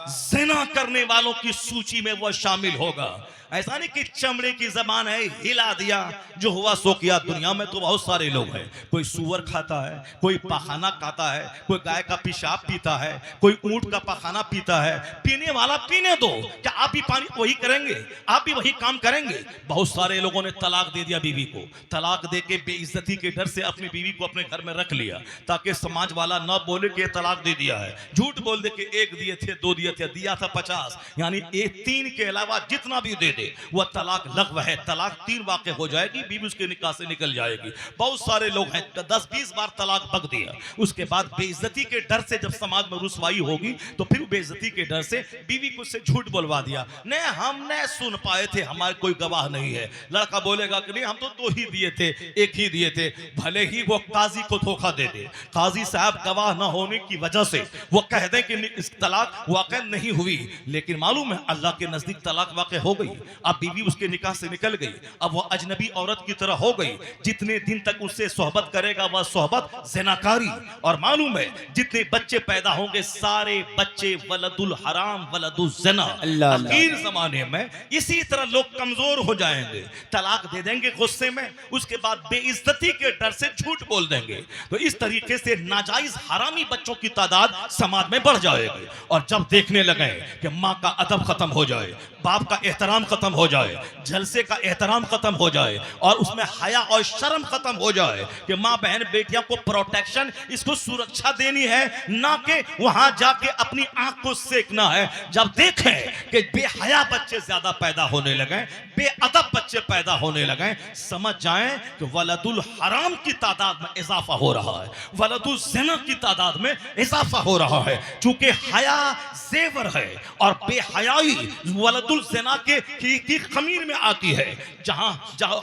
ज़िना करने वालों की सूची में वह शामिल होगा। ऐसा नहीं कि चमड़े की जबान है, हिला दिया जो हुआ सो किया। दुनिया में तो बहुत सारे लोग हैं, कोई सुअर खाता है, कोई पाखाना खाता है, कोई गाय का पेशाब पीता है, कोई ऊंट का पाखाना पीता है। पीने वाला पीने दो, क्या आप भी पानी वही करेंगे? आप भी वही काम करेंगे? बहुत सारे लोगों ने तलाक दे दिया बीवी को, तलाक दे के बेइज्जती के डर से अपनी बीवी को अपने घर में रख लिया ताकि समाज वाला न बोले कि तलाक दे दिया है। झूठ बोल दे कि 1 दिए थे, 2 दिए थे, दिया था 50, यानी 3 के अलावा जितना भी दे दे वह तलाक लग़्व है। तलाक 3 वाक़ हो जाएगी, बीवी उसके निकाह से निकल जाएगी। बहुत सारे लोग हैं 10-20 बार तलाक बक दिया, उसके बाद बेइज्जती के डर से जब समाज में रुसवाई होगी तो फिर बेइज्जती के डर से बीवी को से झूठ बोलवा दिया। नहीं, हम नहीं सुन पाए थे, हमारे कोई गवाह नहीं है। लड़का बोलेगा कि नहीं हम तो 2 ही दिए थे, 1 ही दिए थे, भले ही वो काजी को धोखा दे दे, काजी साहब गवाह न होने की वजह से वो कह दें कि इस तलाक वाक़ई नहीं हुई, लेकिन मालूम है अल्लाह के नजदीक तलाक वाक़ई हो गई। अब बीवी उसके निकाह से निकल गई, अब वह अजनबी औरत की तरह हो गई। जितने दिन तक उससे सोहबत करेगा वह सोहबत ज़िनाकारी। और मालूम है जितने बच्चे पैदा होंगे सारे बच्चे वलदुल हराम वलदुल ज़िना। आखिर जमाने में इसी तरह लोग कमजोर हो जाएंगे, तलाक दे देंगे गुस्से में, उसके बाद बेइज्जती के डर से झूठ बोल देंगे। तो इस तरीके से नाजायज हरामी बच्चों की तादाद समाज में बढ़ जाएगी। और जब देखने लगे कि माँ का अदब खत्म हो जाए, बाप का एहतराम खत्म हो जाए, जलसे का एहतराम खत्म हो जाए और उसमें हया और शर्म खत्म हो जाए कि माँ बहन बेटियों को प्रोटेक्शन, इसको सुरक्षा देनी है, ना कि वहां जाके अपनी आंख को सेकना है। जब देखें कि बेहया बच्चे ज्यादा पैदा होने लगे, बेअदब बच्चे पैदा होने लगे, समझ जाएं कि वलदुल हराम की तादाद में इजाफा हो रहा है, वलदुल ज़िना की तादाद में इजाफा हो रहा है। चूंकि हया जेवर है और बेहयाई वलदुल ज़िना की खमीर में आती है। जहां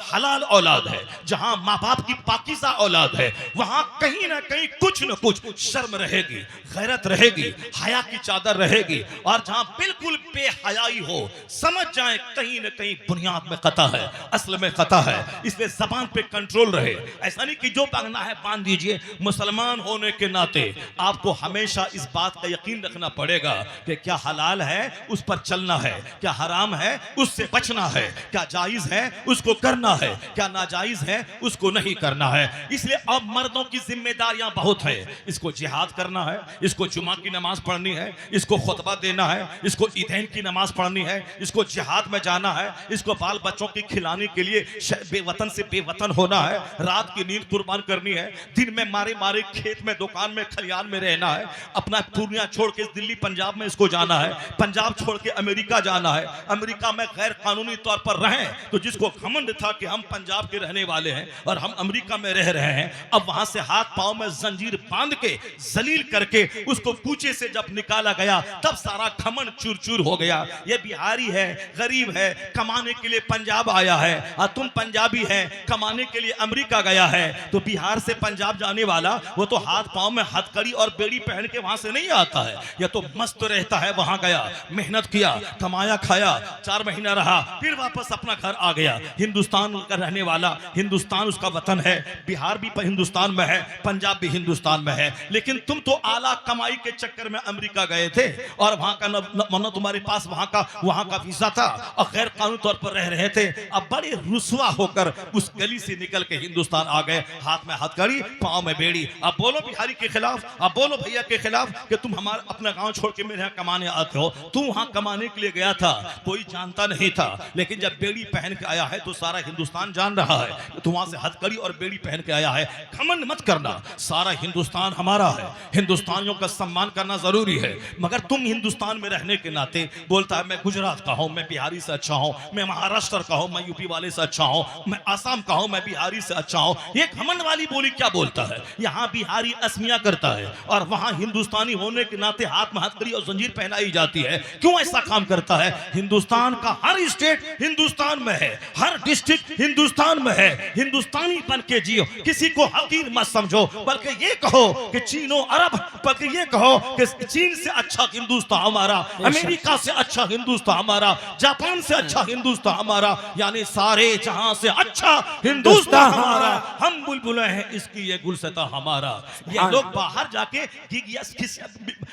हलाल औलाद है, जहां माँ बाप की पाकीज़ा औलाद है, वहां कहीं ना कहीं कुछ न कुछ शर्म रहेगी, गैरत रहेगी, हया की चादर रहेगी। और जहां बिल्कुल बेहयाई हो, समझ जाए कहीं ना कहीं बुनियाद में खता है, असल में खता है। इसलिए जबान पे कंट्रोल रहे। ऐसा नहीं कि जो बांधना है बांध दीजिए। मुसलमान होने के नाते आपको हमेशा इस बात का यकीन रखना पड़ेगा कि क्या हलाल है उस पर चलना है, क्या हराम है उससे बचना है, क्या जायज है उसको करना है, क्या नाजायज है उसको नहीं करना है। इसलिए अब मर्दों की जिम्मेदारियां बहुत है। इसको जिहाद करना है, इसको जुमा की नमाज पढ़नी है, इसको खुतबा देना है, इसको ईदैन की नमाज पढ़नी है, इसको जिहाद में जाना है, इसको बाल बच्चों की खिलाने के लिए बेवतन से बेवतन होना है, रात की नींद कुर्बान करनी है, दिन में मारे मारे खेत में दुकान में खलियान में रहना है, अपना पूर्णिया छोड़ के दिल्ली पंजाब में इसको जाना है, पंजाब छोड़ के अमेरिका जाना है, अमेरिका में गैर कानूनी तौर पर रहें तो जिसको घमंड था कि हम पंजाब के रहने वाले हैं और हम अमेरिका में रह रहे हैं, अब वहां से हाथ पांव में जंजीर बांध के जलील करके उसको कूचे से जब निकाला गया तब सारा घमंड चूर चूर हो गया। ये बिहारी है, गरीब है, कमाने के लिए पंजाब आया है, और तुम पंजाबी है कमाने के लिए अमेरिका गया है। तो बिहार से पंजाब जाने वाला वो तो हाथ पांव में हथकड़ी और बेड़ी पहन के वहां से नहीं आता है, या तो मस्त रहता है, वहां गया मेहनत किया, कमाया खाया, 4 महीना रहा, फिर वापस अपना घर आ गया। हिंदुस्तान का रहने वाला, हिंदुस्तान उसका वतन है, बिहार भी हिंदुस्तान में है, पंजाब भी हिंदुस्तान में है। लेकिन तुम तो आला कमाई के चक्कर में अमेरिका गए थे और वहां का न तुम्हारे पास वहां का वीजा था और गैर कानूनी तौर पर रह रहे थे। अब बड़े रुसवा होकर उस गली से निकल के हिंदुस्तान आ गए, हाथ में हथकड़ी, पांव में बेड़ी। अब बोलो बिहारी के खिलाफ, अब बोलो भैया के खिलाफ कि तुम हमारा अपना गांव छोड़ के मेरे यहाँ कमाने आते हो। तू वहां कमाने के लिए गया था, कोई जानता नहीं नहीं था, लेकिन जब बेड़ी पहन के आया है तो सारा हिंदुस्तान जान रहा है तो वहां से हथकड़ी और बेड़ी पहन के आया है। घमंड मत करना, सारा हिंदुस्तान हमारा है, हिंदुस्तानियों का सम्मान करना जरूरी है, मगर तुम हिंदुस्तान में रहने के नाते बोलता है मैं गुजरात का हूं, मैं बिहारी से अच्छा हूं, मैं महाराष्ट्र का हूं, मैं यूपी वाले से अच्छा हूं, मैं आसाम का हूं, मैं बिहारी से अच्छा हूं। ये घमंड वाली बोली क्या बोलता है? यहाँ बिहारी असमिया करता है और वहां हिंदुस्तानी होने के नाते हाथ में हथकड़ी और जंजीर पहनाई जाती है। क्यों ऐसा काम करता है? हिंदुस्तान का हर स्टेट हिंदुस्तान में है, हर डिस्ट्रिक्ट हिंदुस्तान में है। हिंदुस्तानी बन के जियो, किसी को हकीर मत समझो, बल्कि ये कहो कि चीनो अरब, बल्कि ये कहो कि चीन से अच्छा हिंदुस्तान हमारा, अमेरिका से अच्छा हिंदुस्तान हमारा, जापान से अच्छा हिंदुस्तान हमारा, यानी सारे जहां से अच्छा हिंदुस्तान हमारा। हम बुलबुलें हैं इसकी ये गुलशता हमारा। ये लोग बाहर जाके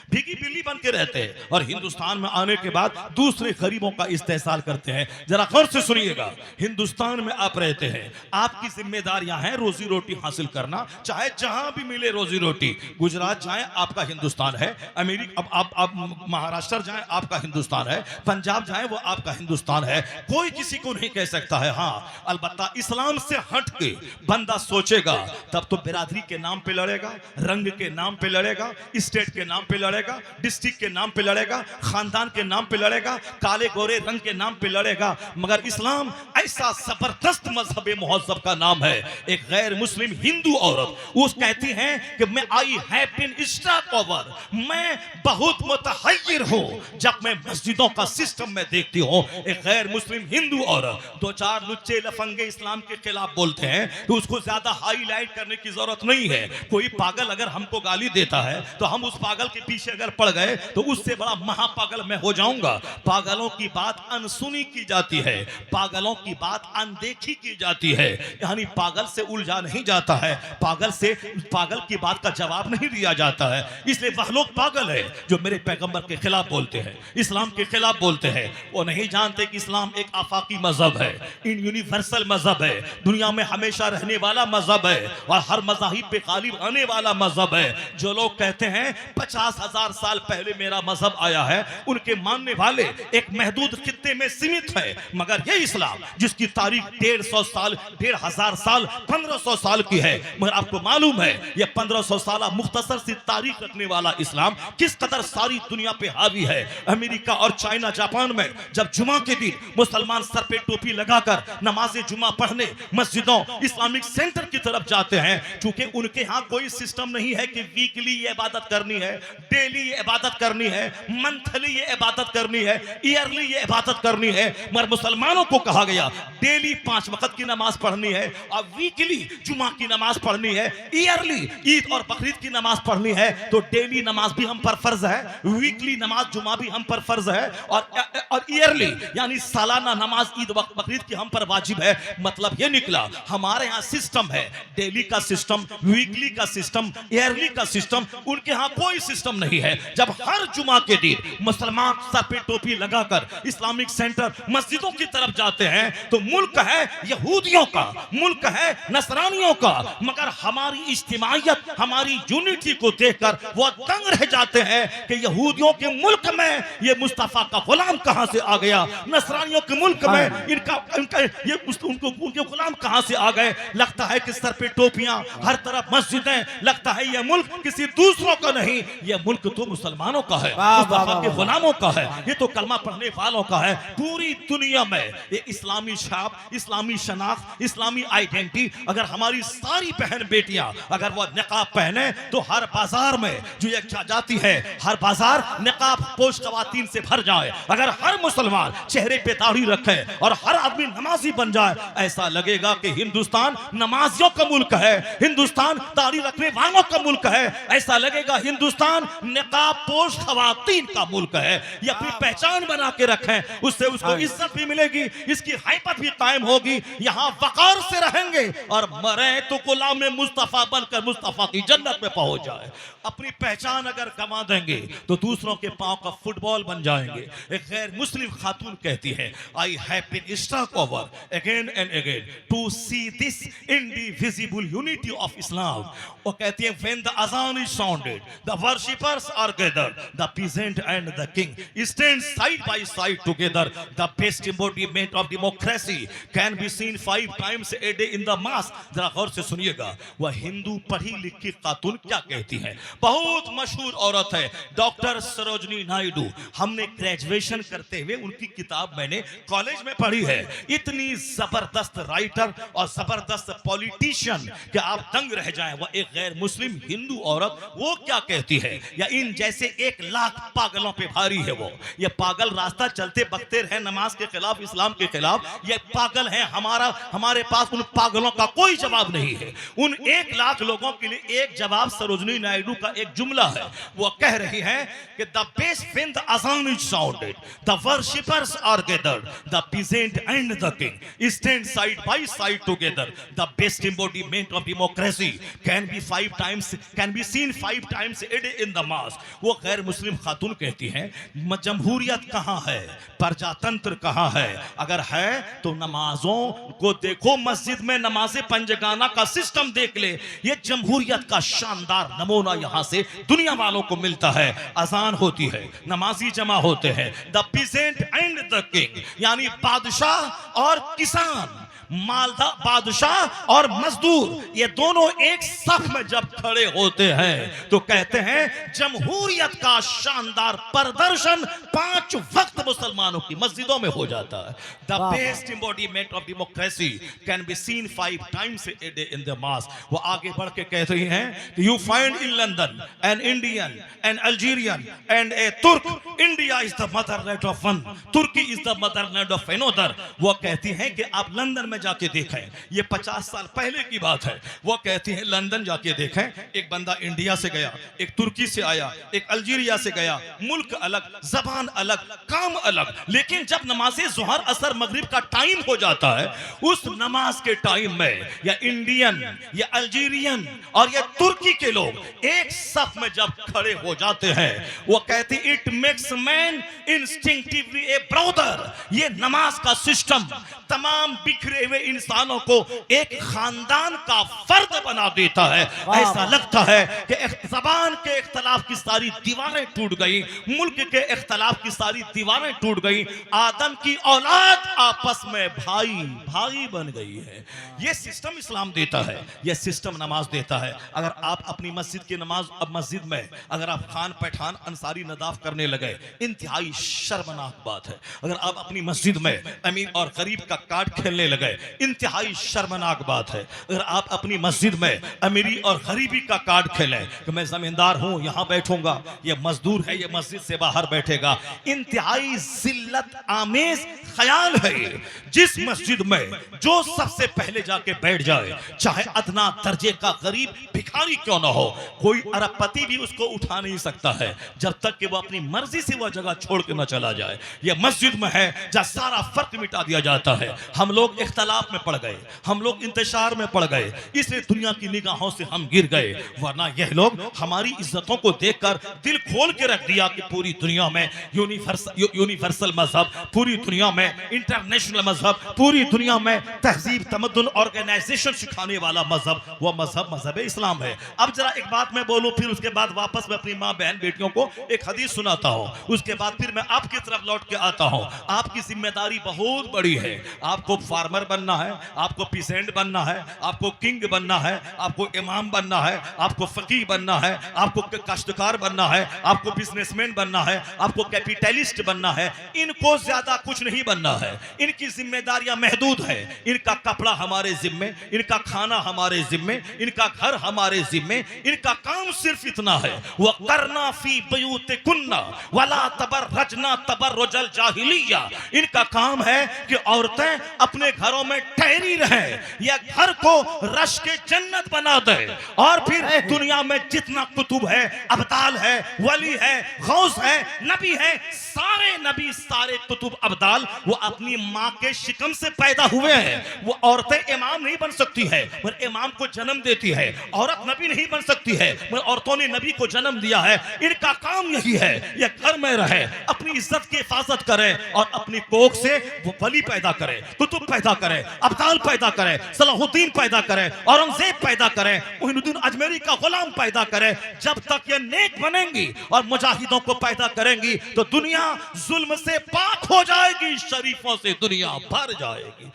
भीगी बिल्ली बन के रहते हैं और हिंदुस्तान में आने के बाद दूसरे गरीबों का इस्तेहसाल करते हैं। जरा गौर से सुनिएगा, हिंदुस्तान में आप रहते हैं, आपकी जिम्मेदारियां हैं रोजी रोटी हासिल करना, चाहे जहां भी मिले रोजी रोटी। गुजरात जाएं आपका हिंदुस्तान है, अमेरिका अब आप महाराष्ट्र जाएं आपका हिंदुस्तान है, पंजाब जाएं वो आपका हिंदुस्तान है। कोई किसी को नहीं कह सकता है। हाँ, अलबत्ता इस्लाम से हट के बंदा सोचेगा तब तो बिरादरी के नाम पे लड़ेगा, रंग के नाम पे लड़ेगा, स्टेट के नाम पे लड़ेगा, डिस्ट्रिक्ट के नाम पे लड़ेगा, खानदान के नाम पे लड़ेगा, काले गोरे रंग के नाम पे लड़ेगा। मगर इस्लाम ऐसा जबरदस्त मजहब मुहज्जब का नाम है। एक गैर मुस्लिम हिंदू औरत वो कहती हैं कि मैं I have been struck over, मैं बहुत मुतहय्यर हूं जब मैं मस्जिदों का सिस्टम में देखती हूं। एक गैर मुस्लिम हिंदू औरत दो चार लुच्चे लफंगे इस्लाम के खिलाफ बोलते हैं तो उसको ज्यादा हाईलाइट करने की जरूरत नहीं है। कोई पागल अगर हमको गाली देता है तो हम उस पागल के पीछे अगर पड़ गए तो उससे बड़ा महापागल मैं हो जाऊंगा। पागलों की बात अनसुनी की जाती है, पागलों की बात अनदेखी की जाती है, यानी पागल से उलझा नहीं जाता है, पागल की बात का जवाब नहीं दिया जाता है। इसलिए वह लोग पागल है जो मेरे पैगंबर के खिलाफ बोलते हैं, इस्लाम के खिलाफ बोलते हैं। वो नहीं जानते कि इस्लाम एक आफाकी मजहब है, इन यूनिवर्सल मजहब है, दुनिया में हमेशा रहने वाला मजहब है और हर मजाहिब पे गालिब आने वाला मजहब है। जो लोग कहते हैं 50,000 साल पहले मेरा मजहब आया है, उनके मानने वाले एक महदूद खित्ते में सीमित है। मगर ये इस्लाम जिसकी तारीख 150 साल, 1,500 साल, 1500 साल की है, मगर आपको मालूम है ये 1500 साल मुख्तसर सी तारीख रखने वाला इस्लाम किस कदर सारी दुनिया पे हावी है। अमेरिका और चाइना, जापान में जब जुमा के दिन मुसलमान सर पे टोपी लगाकर नमाज जुमा पढ़ने मस्जिदों इस्लामिक सेंटर की तरफ जाते हैं, क्योंकि उनके यहाँ कोई सिस्टम नहीं है कि वीकली ये इबादत करनी है, डेली ये इबादत करनी है, मंथली ये इबादत करनी है, ईयरली ये इबादत करनी है। मगर मुसलमानों को कहा गया डेली 5 वक्त की नमाज पढ़नी है और वीकली जुमा की नमाज पढ़नी है, ईयरली ईद और बकरीद की नमाज पढ़नी है। तो डेली नमाज भी हम पर फर्ज है, वीकली नमाज जुमा भी हम पर फर्ज है और ईयरली यानी सालाना नमाज ईद बकरीद की हम पर वाजिब है। मतलब ये निकला हमारे यहाँ सिस्टम है, डेली का सिस्टम, वीकली का सिस्टम, ईयरली का सिस्टम, उनके यहाँ कोई सिस्टम नहीं है। जब हर जुमा के दिन मुसलमान सर पे टोपी लगाकर इस्लामिक सेंटर मस्जिदों की तरफ जाते हैं तो मुल्क है यहूदियों का, मुल्क है नसरानियों का, मगर हमारी इज्तिमाइयत, हमारी यूनिटी को देखकर वो दंग रह जाते हैं कि यहूदियों के मुल्क में ये मुस्तफा का गुलाम कहां से आ गया, नसरानियों के मुल्क में उनके गुलाम कहां से आ गए। लगता है कि सर पे टोपियां, हर तरफ मस्जिदें, लगता है ये मुल्क किसी दूसरों का नहीं, ये मुल्क तो मुसलमानों का है, मुस्तफा के गुलामों का है, ये तो कलमा पढ़ने वालों का है। पूरी दुनिया में ये इस्लामी छाप, इस्लामी शनाख्त, इस्लामी आइडेंटिटी अगर हमारी सारी बहन बेटियां अगर वो निकाब पहने तो हर बाजार में जो ये जाती है, हर बाजार निकाब पोश खवातीन से भर जाए। अगर हर मुसलमान चेहरे पे दाढ़ी रखे और हर आदमी नमाजी बन जाए, ऐसा लगेगा कि हिंदुस्तान नमाजियों का मुल्क है, हिंदुस्तान दाढ़ी रखने वालों का मुल्क है, ऐसा लगेगा हिंदुस्तान निकाब पोश खवातीन का मुल्क है। ये अपनी पहचान बना के रखें, उससे उसको इज्जत भी मिलेगी, इसकी हैबत भी कायम होगी, यहाँ वकार से रहेंगे और मरे तो गुलाम मुस्तफा बनकर मुस्तफा की जन्नत में पहुंच जाए। अपनी पहचान अगर गंवा देंगे तो दूसरों के पांव का फुटबॉल बन जाएंगे। एक गैर मुस्लिम खातून कहती है, I have been struck over again and again to see this indivisible unity of Islam. वो कहती है, when the azan is sounded the worshippers are gathered, the peasant and the king stand side by side together, the best embodiment of democracy can be seen 5 times a day in the mass। जरा गौर से सुनिएगा, वह हिंदू पढ़ी लिखी खातून क्या कहती है। बहुत मशहूर औरत है डॉक्टर सरोजनी नायडू। हमने ग्रेजुएशन करते हुए उनकी किताब मैंने कॉलेज में पढ़ी है। इतनी जबरदस्त राइटर और जबरदस्त पॉलिटिशियन कि आप दंग रह जाएं। वह एक गैर मुस्लिम हिंदू औरत, वो क्या कहती है, या इन जैसे 1 लाख पागलों पे भारी है वो। ये पागल रास्ता चलते बकते रहे नमाज के खिलाफ, इस्लाम के खिलाफ। ये पागल है, हमारे पास उन पागलों का कोई जवाब नहीं है। उन 1 लाख लोगों के लिए एक जवाब सरोजनी नायडू का एक जुमला है। वो कह रही है कि the best when the azan is sounded the worshippers are gathered, the peasant and the king stand side by side together, the best embodiment of democracy can be seen 5 times a day in the mass। वो गैर मुस्लिम खातून कहती है, जमहूरियत कहां है, प्रजातंत्र कहां है? अगर है तो नमाजों को देखो, मस्जिद में नमाज़े पंजगाना का सिस्टम देख ले। ये जमहूरियत का शानदार नमूना यहां से दुनिया वालों को मिलता है। अजान होती है, नमाजी जमा होते हैं, the peasant and the king, यानी बादशाह और किसान, मालदा बादशाह और मजदूर, ये दोनों एक सफ में जब खड़े होते हैं तो कहते हैं जमहूरियत का शानदार प्रदर्शन 5 वक्त मुसलमानों की मस्जिदों में हो जाता है। The best embodiment of democracy can be seen 5 times a day in the mass। वो आगे बढ़ के कह रही हैं कि you find in London an Indian an Algerian and a Turk, India is the motherland of one, Turkey is the motherland of another. वो कहती हैं कि आप लंदन में जाके देखें, ये 50 साल पहले की बात है। वो कहती है लंदन जाके देखें, एक बंदा इंडिया से गया, एक तुर्की से आया, एक अल्जीरिया से गया, मुल्क अलग, जबान अलग, काम अलग, लेकिन जब नमाज़े ज़ोहर असर मगरिब का टाइम हो जाता है, उस नमाज के टाइम में या इंडियन या अल्जीरियन और या तुर्की के लोग एक सफ में जब खड़े हो जाते हैं, वो कहती it makes man instinctively A brother. ये नमाज का सिस्टम तमाम बिखरे हुए इंसानों को एक खानदान का फर्द बना देता है। ऐसा लगता है कि ज़बान के इख्तलाफ की सारी दीवारें टूट गई, मुल्क के इख्तलाफ की सारी दीवारें टूट गई, आदम की औलाद आपस में भाई भाई बन गई है। यह सिस्टम इस्लाम देता है, यह सिस्टम नमाज देता है। अगर आप अपनी मस्जिद की नमाज, अब मस्जिद में अगर आप खान पठान अंसारी नदाफ करने लगे, इंतहाई शर्मनाक बात है। अगर आप अपनी मस्जिद में अमीर और गरीब का कार्ड खेलने लगे, इंतहाई शर्मनाक बात है। अगर आप अपनी मस्जिद में अमीरी और गरीबी का कार्ड खेलें कि मैं जमींदार हूं यहां बैठूंगा, ये मजदूर है ये मस्जिद से बाहर बैठेगा, इंतहाई जिल्लत आमेज ख्याल है। जिस मस्जिद में जो सबसे पहले जाके बैठ जाए, चाहे अदना दर्जे का गरीब भिखारी क्यों ना हो, कोई अरबपति भी उसको उठा नहीं सकता है जब तक कि वो अपनी मर्जी से वह जगह छोड़ के न चला जाए। यह मस्जिद में है जहां सारा फर्क मिटा दिया जाता है। हम लोग इख्तलाफ में पड़ गए, हम लोग इंतशार में पड़ गए, इसलिए दुनिया की निगाहों से हम गिर गए। वरना यह लोग हमारी इज्जतों को देखकर दिल खोल के रख दिया कि पूरी दुनिया में यूनिवर्सल मजहब, पूरी दुनिया में इंटरनेशनल मजहब, पूरी दुनिया में तहजीब तमद्दुन ऑर्गेनाइजेशन सिखाने वाला मजहब, वह मजहब इस्लाम है। अब जरा एक बात मैं बोलूं, फिर उसके बाद वापस मैं अपनी माँ बहन बेटियों को एक हदीस सुनाता हूं, उसके बाद फिर मैं आपकी तरफ लौट के आता हूं। आपकी जिम्मेदारी बहुत बड़ी है। आपको फार्मर बनना है, आपको पीसेंट बनना है, आपको किंग बनना है, आपको इमाम बनना है, आपको फकीह बनना है, आपको काश्तकार बनना है, आपको बिजनेसमैन बनना है, आपको कैपिटलिस्ट बनना है। इनको ज्यादा कुछ नहीं बनना है। इनकी जिम्मेदारियां महदूद है। इनका कपड़ा हमारे जिम्मे, इनका खाना हमारे जिम्मे, इनका घर हमारे जिम्मे। इनका काम सिर्फ इतना है, वह करना फी बयूतिकुन्ना वला तबर्रजना तबर्रुजल जाहिलिया। इनका काम है कि औरतें अपने घरों घरों में ठहरी रहे, यह घर को रश के जन्नत बना दे। और फिर दुनिया में जितना कुतुब है, अब्दाल है, वली है, गौस है, नबी है, सारे नबी सारे कुतुब अब्दाल वो अपनी माँ के शिकम से पैदा हुए हैं। वो औरतें इमाम नहीं बन सकती है, मगर इमाम को जन्म देती है। औरत नबी नहीं बन सकती है, मगर औरतों ने नबी को जन्म दिया है। इनका काम यही है, ये घर में रहे, अपनी इज्जत की हिफाजत करे और अपनी कोख से वो वली पैदा करे, कुतुब पैदा करे, अब्दाल पैदा करे, सलाहुद्दीन पैदा करे, औरंगजेब पैदा करे, मोइनुद्दीन अजमेरी का गुलाम पैदा करे। जब तक ये नेक बनेंगी और मुजाहिदों को पैदा करेंगी तो दुनिया जुल्म से पाक हो जाएगी, शरीफों से दुनिया भर जाएगी।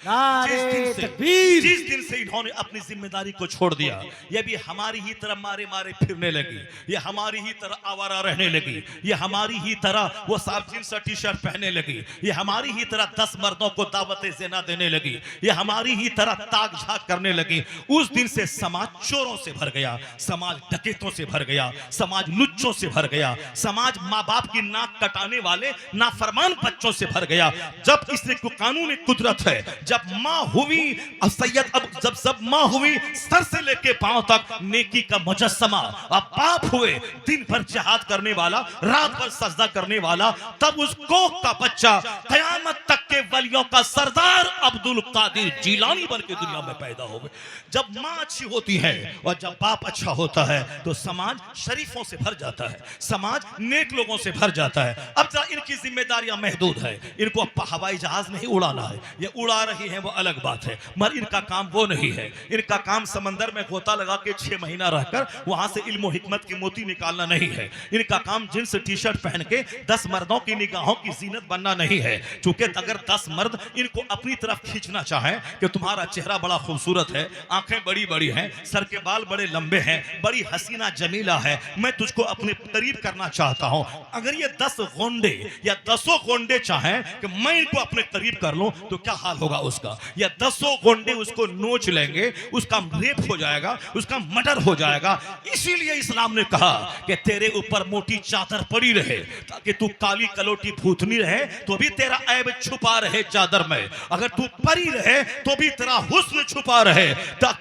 जिस दिन से इन्होंने अपनी जिम्मेदारी को छोड़ दिया, ये भी हमारी ही तरह मारे मारे फिरने लगी, ये हमारी ही तरह आवारा रहने लगी, ये हमारी ही तरह वो साफ जींस और टी शर्ट पहनने लगी, ये हमारी ही तरह 10 मर्दों को दावत ज़िना देने लगी, ये हमारी ही तरह ताक झाक करने लगी। उस दिन से समाज चोरों से भर गया, समाज डकैतों से भर गया, समाज लुच्चों से भर गया, समाज माँ बाप की नाक कटाने वाले नाफरमान बच्चों से भर गया। जब इसने कानूनी कुदरत है, जब माँ हुई सैयद, अब जब सब माँ हुई सर से लेके पांव तक नेकी का मुजस्समा, अब बाप हुए दिन भर जिहाद करने वाला, रात भर सजदा करने वाला, तब उस कोख का बच्चा कयामत तक के वलियों का सरदार अब्दुल कादिर जीलानी बन के दुनिया में पैदा हो गए। जब माँ अच्छी होती है और जब बाप अच्छा होता है तो समाज शरीफों से भर जाता है, समाज नेक लोगों से भर जाता है। अब जरा इनकी जिम्मेदारियां महदूद है, इनको हवाई जहाज नहीं उड़ाना है, ये उड़ा रही है वो अलग बात है, मगर इनका काम वो नहीं है। इनका काम समंदर में गोता लगा के 6 महीना रहकर वहां से इल्म हिकमत की मोती निकालना नहीं है। इनका काम जींस टी शर्ट पहन के 10 मर्दों की निगाहों की जीनत बनना नहीं है। चूंकि अगर 10 मर्द इनको अपनी तरफ खींचना चाहें कि तुम्हारा चेहरा बड़ा खूबसूरत है, आंखें बड़ी बड़ी हैं, सर के बाल बड़े लंबे हैं, बड़ी हसीना जमीला है, मैं तुझको अपने करीब करना चाहता हूं, अगर ये 10 गोंडे या 10 गोंडे चाहें कि मैं इनको अपने करीब कर लूं तो क्या हाल होगा उसका? या 10 गोंडे उसको नोच लेंगे, उसका रेप हो जाएगा, उसका मर्डर हो जाएगा। इसीलिए इस्लाम ने कहा कि तेरे ऊपर मोटी चादर पड़ी रहे ताकि तू काली कलोटी भूतनी रहे तो भी तेरा ऐब छुपा रहे चादर में, अगर तू परी रहे तो भी तेरा हुस्न छुपा रहे,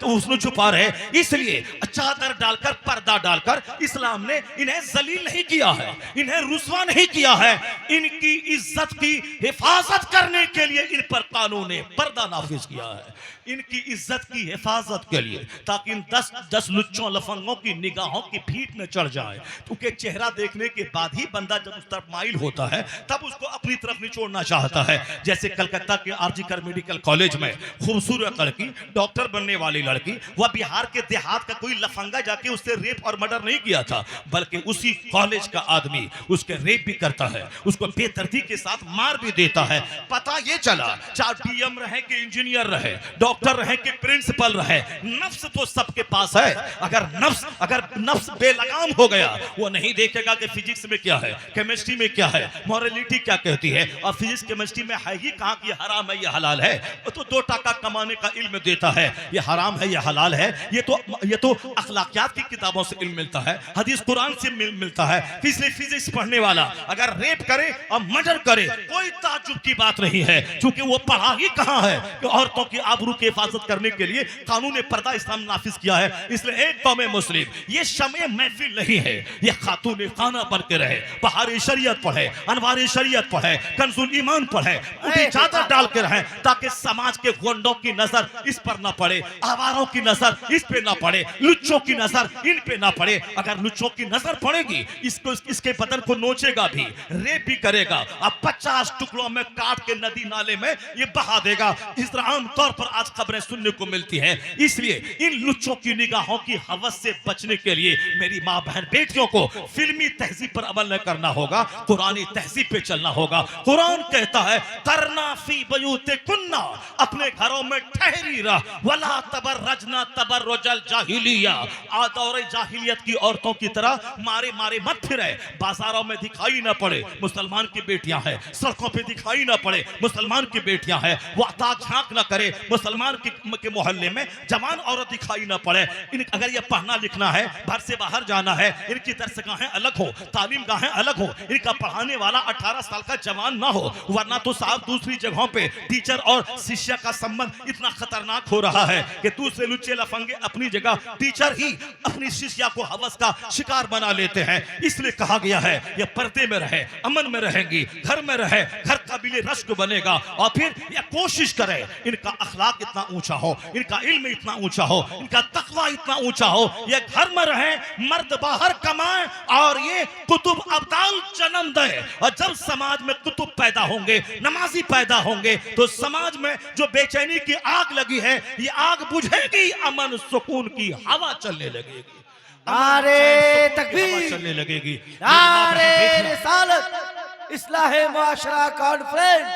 हुस्न छुपा रहे। इसलिए चादर डालकर, पर्दा डालकर इस्लाम ने इन्हें जलील नहीं किया है, इन्हें रुस्वा नहीं किया है, इनकी इज्जत की हिफाजत करने के लिए इन पर कानून ने पर्दा नाफिज किया है, इनकी इज्जत की हिफाजत के लिए, ताकि इन 10 लुच्चों लफंगों की निगाहों की भीट में चढ़ जाए। क्योंकि चेहरा देखने के बाद ही बंदा जब उस तरफ माइल होता है तब उसको अपनी तरफ निचोड़ना चाहता है। जैसे कलकत्ता के आरजी कर मेडिकल कॉलेज में खूबसूरत लड़की, डॉक्टर बनने वाली लड़की, वह बिहार के देहात का कोई लफंगा जाके उससे रेप और मर्डर नहीं किया था, बल्कि उसी कॉलेज का आदमी उसके रेप भी करता है, उसको बेदर्दी के साथ मार भी देता है। पता ये चला, चाहे डीएम रहे कि इंजीनियर रहे, डॉक्टर रहे कि प्रिंसिपल रहे, नफ्स तो सबके पास है। अगर नफ्स बेलगाम हो गया, वो नहीं देखेगा कि फिजिक्स में क्या है, केमिस्ट्री में क्या है, मोरालिटी क्या कहती है, और फिजिक्स केमिस्ट्री में है ही कहां कि हराम है ये हलाल है। वो तो 2 टका कमाने का इल्म देता है, ये हराम है ये हलाल है। ये तो अखलाकियात की किताबों से इल्म मिलता है, हदीस कुरान से मिलता है। इसलिए फिजिक्स पढ़ने वाला अगर रेप करे और मर्डर करे कोई ताज्जुब की बात नहीं है, क्योंकि वो पढ़ा ही कहां है कि औरतों की आबरू की हिफाजत करने के लिए कानून पर्दा इस्लाम नाफिज किया है। इसलिए एक कौम मुस्लिम ये शमे महफिल नहीं है, ये खातून खाना बन के रहे, बहार शरीयत पढ़े, अनवार शरीयत पढ़े, कंजुल ईमान पढ़े, उनकी चादर डाल के रहे, ताकि समाज के गुंडों की नजर इस पर ना पड़े, आवारों की नजर इस पे ना पड़े, लुच्चों की नजर इन पे ना पड़े। अगर लुच्चों की नजर पड़ेगी, इसके बदन को नोचेगा भी, रेप भी करेगा, अब 50 टुकड़ों में काट के नदी नाले में ये बहा देगा। इस तरह आम तौर पर आज खबरें सुनने को मिलती है। इसलिए इन लुच्चों की निगाहों की हवस से बचने के लिए मेरी माँ बहन बेटियों को फिल्मी तहजीब पर अमल न करना होगा, कुरानी तहजीब पे चलना होगा। कुरान कहता है करना फी बयूते कुन्ना, अपने घरों में ठहरी रह, वला तबर्रजना तबर्रुजल जाहिलिया, दौर जाहिलियत की औरतों की तरह मारे मारे मत फिरे, बाजारों में दिखाई ना पड़े मुसलमान की बेटियां हैं, सड़कों पे दिखाई ना पड़े मुसलमान की बेटियां हैं, वो ताक झांक ना करे मुसलमान मुसलमान के मोहल्ले में जवान औरत दिखाई ना पड़े। अगर ये पढ़ना लिखना है, घर से बाहर जाना है, इनकी दरसगाहें अलग हो, तालीम गाहें अलग हो, इनका पढ़ाने वाला 18 साल का जवान ना हो, वरना तो साहब दूसरी जगहों पे टीचर और शिष्य का संबंध इतना खतरनाक हो रहा है कि दूसरे लुच्चे लफंगे अपनी जगह टीचर ही अपनी शिष्या को हवस का शिकार बना लेते हैं। इसलिए कहा गया है ये पर्दे में रहे, अमन में रहेंगी, घर में रहे, घर काबिल रश्क बनेगा। और फिर ये कोशिश करे इनका अखलाक इतना ऊंचा हो, इनका इल्म इतना ऊंचा हो, इनका तकवा इतना ऊंचा हो, ये घर में रहे, मर्द बाहर कमाए और ये कुतुब अब्दाल जन्म दे। और जब समाज में कुतुब पैदा होंगे, नमाजी पैदा होंगे, तो समाज में जो बेचैनी की आग लगी है ये आग बुझेगी, अमन सुकून की हवा चलने लगेगी, नारे तकबीर, चलने लगेगी। नारे रिसालत, इस्लाह मुआशरा कॉन्फ्रेंस,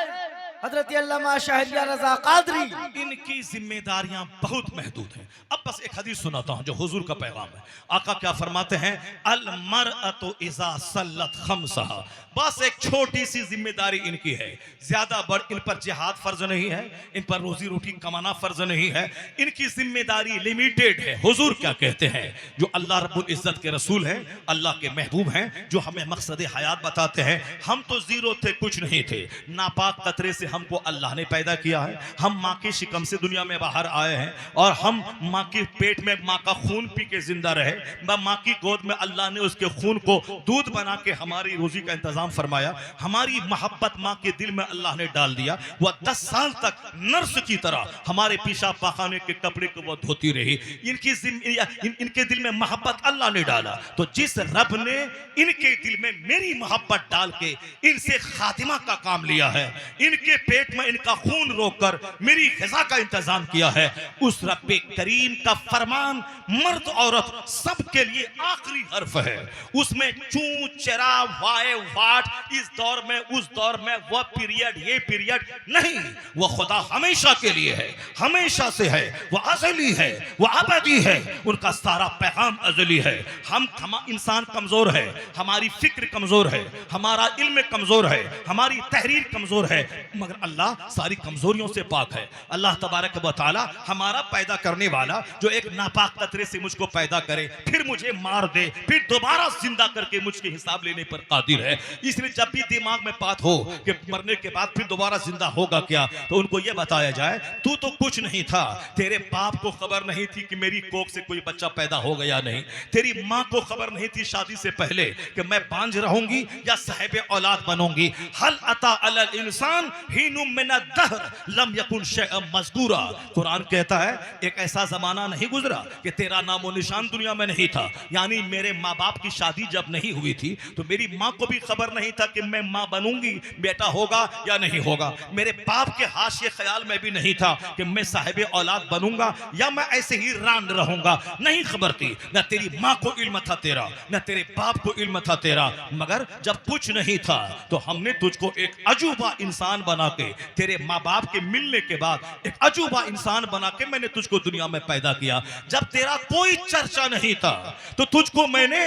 हजरत अल्लामा शहरियार रजा कादरी। इनकी जिम्मेदारियां बहुत महदूद हैं। अब बस एक हदीस सुनाता हूं जो हुजूर का पैगाम है। आका क्या फरमाते हैं, अल मरअतु इज़ा सल्लत खम्सहा। बस एक छोटी सी जिम्मेदारी इनकी है, ज्यादा बड़ इन पर जिहाद फर्ज नहीं है, इन पर रोजी रोटी कमाना फर्ज नहीं है, इनकी जिम्मेदारी लिमिटेड है। हुजूर क्या कहते हैं, जो अल्लाह रब्बुल इज्जत के रसूल हैं, अल्लाह के महबूब हैं, जो हमें मकसद हयात बताते हैं। हम तो जीरो थे, कुछ नहीं थे, नापाक कतरे से हमको अल्लाह ने पैदा किया है। हम माँ के शिकम से दुनिया में बाहर आए हैं और हम माँ के पेट में माँ का खून पी के जिंदा रहे। माँ की गोद में अल्लाह ने उसके खून को दूध बना के हमारी रोजी का इंतजाम फरमाया। हमारी मोहब्बत माँ के दिल में अल्लाह ने डाल दिया। वह 10 साल तक नर्स की तरह हमारे पेशाब पाखाने के कपड़े को वो धोती रही। इनके दिल में मोहब्बत अल्लाह ने डाला। तो जिस रब ने इनके दिल में मेरी मोहब्बत डाल के इनसे खातिमा का काम लिया है, इनके पेट में इनका खून रोककर मेरी ग़िज़ा का इंतजाम किया है, उस रब्बे करीम का फरमान मर्द औरत सबके लिए आखिरी हर्फ है। उसमें चू चरा वाए वाट, इस दौर में उस दौर में वह पीरियड ये पीरियड नहीं। वह खुदा हमेशा के लिए है, हमेशा से है, वह अज़ली है, वह अबदी है, उनका सारा पैगाम अज़ली है। हम इंसान कमजोर है, हमारी फिक्र कमजोर है, हमारा इल्म कमजोर है, हमारी तहरीर कमजोर है, मगर अल्लाह सारी कमजोरियों से पाक है। अल्लाह तबारक व तआला हमारा पैदा करने वाला जो एक नापाक कतरे से मुझको पैदा करे, फिर मुझे मार दे, फिर दोबारा जिंदा करके मुझके हिसाब लेने पर कादिर है। इसलिए जब भी दिमाग में बात हो कि मरने के बाद फिर दोबारा जिंदा होगा क्या, तो उनको यह बताया जाए तू तो कुछ नहीं था, तेरे बाप को खबर नहीं थी कि मेरी कोख से कोई बच्चा पैदा हो गया नहीं, तेरी माँ को खबर नहीं थी शादी से पहले कि मैं बांझ रहूंगी या साहिब औलाद बनूंगी। हल अता अलल इंसान हीनुम मिन दहर लम यकुन शैअन मज़कूरा। कुरान कहता है एक ऐसा जमाना नहीं गुजरा कि तेरा नामो निशान दुनिया में नहीं था। यानी मेरे माँ बाप की शादी जब नहीं हुई थी तो मेरी माँ को भी खबर नहीं था कि मैं माँ बनूंगी, बेटा होगा या नहीं होगा। मेरे बाप के हाशिए ख्याल में भी नहीं था कि मैं साहिब औलाद बनूंगा या मैं ऐसे ही रान रहूंगा, नहीं खबर थी। न तेरी माँ को इल्म था तेरा, न तेरे बाप को इल्म था तेरा। मगर जब कुछ नहीं था तो हमने तुझको एक अजूबा इंसान बना के, तेरे माँ बाप के मिलने के बाद एक अजूबा इंसान बना के मैंने तुझको दुनिया में पैदा किया। जब तेरा कोई चर्चा नहीं था तो तुझको मैंने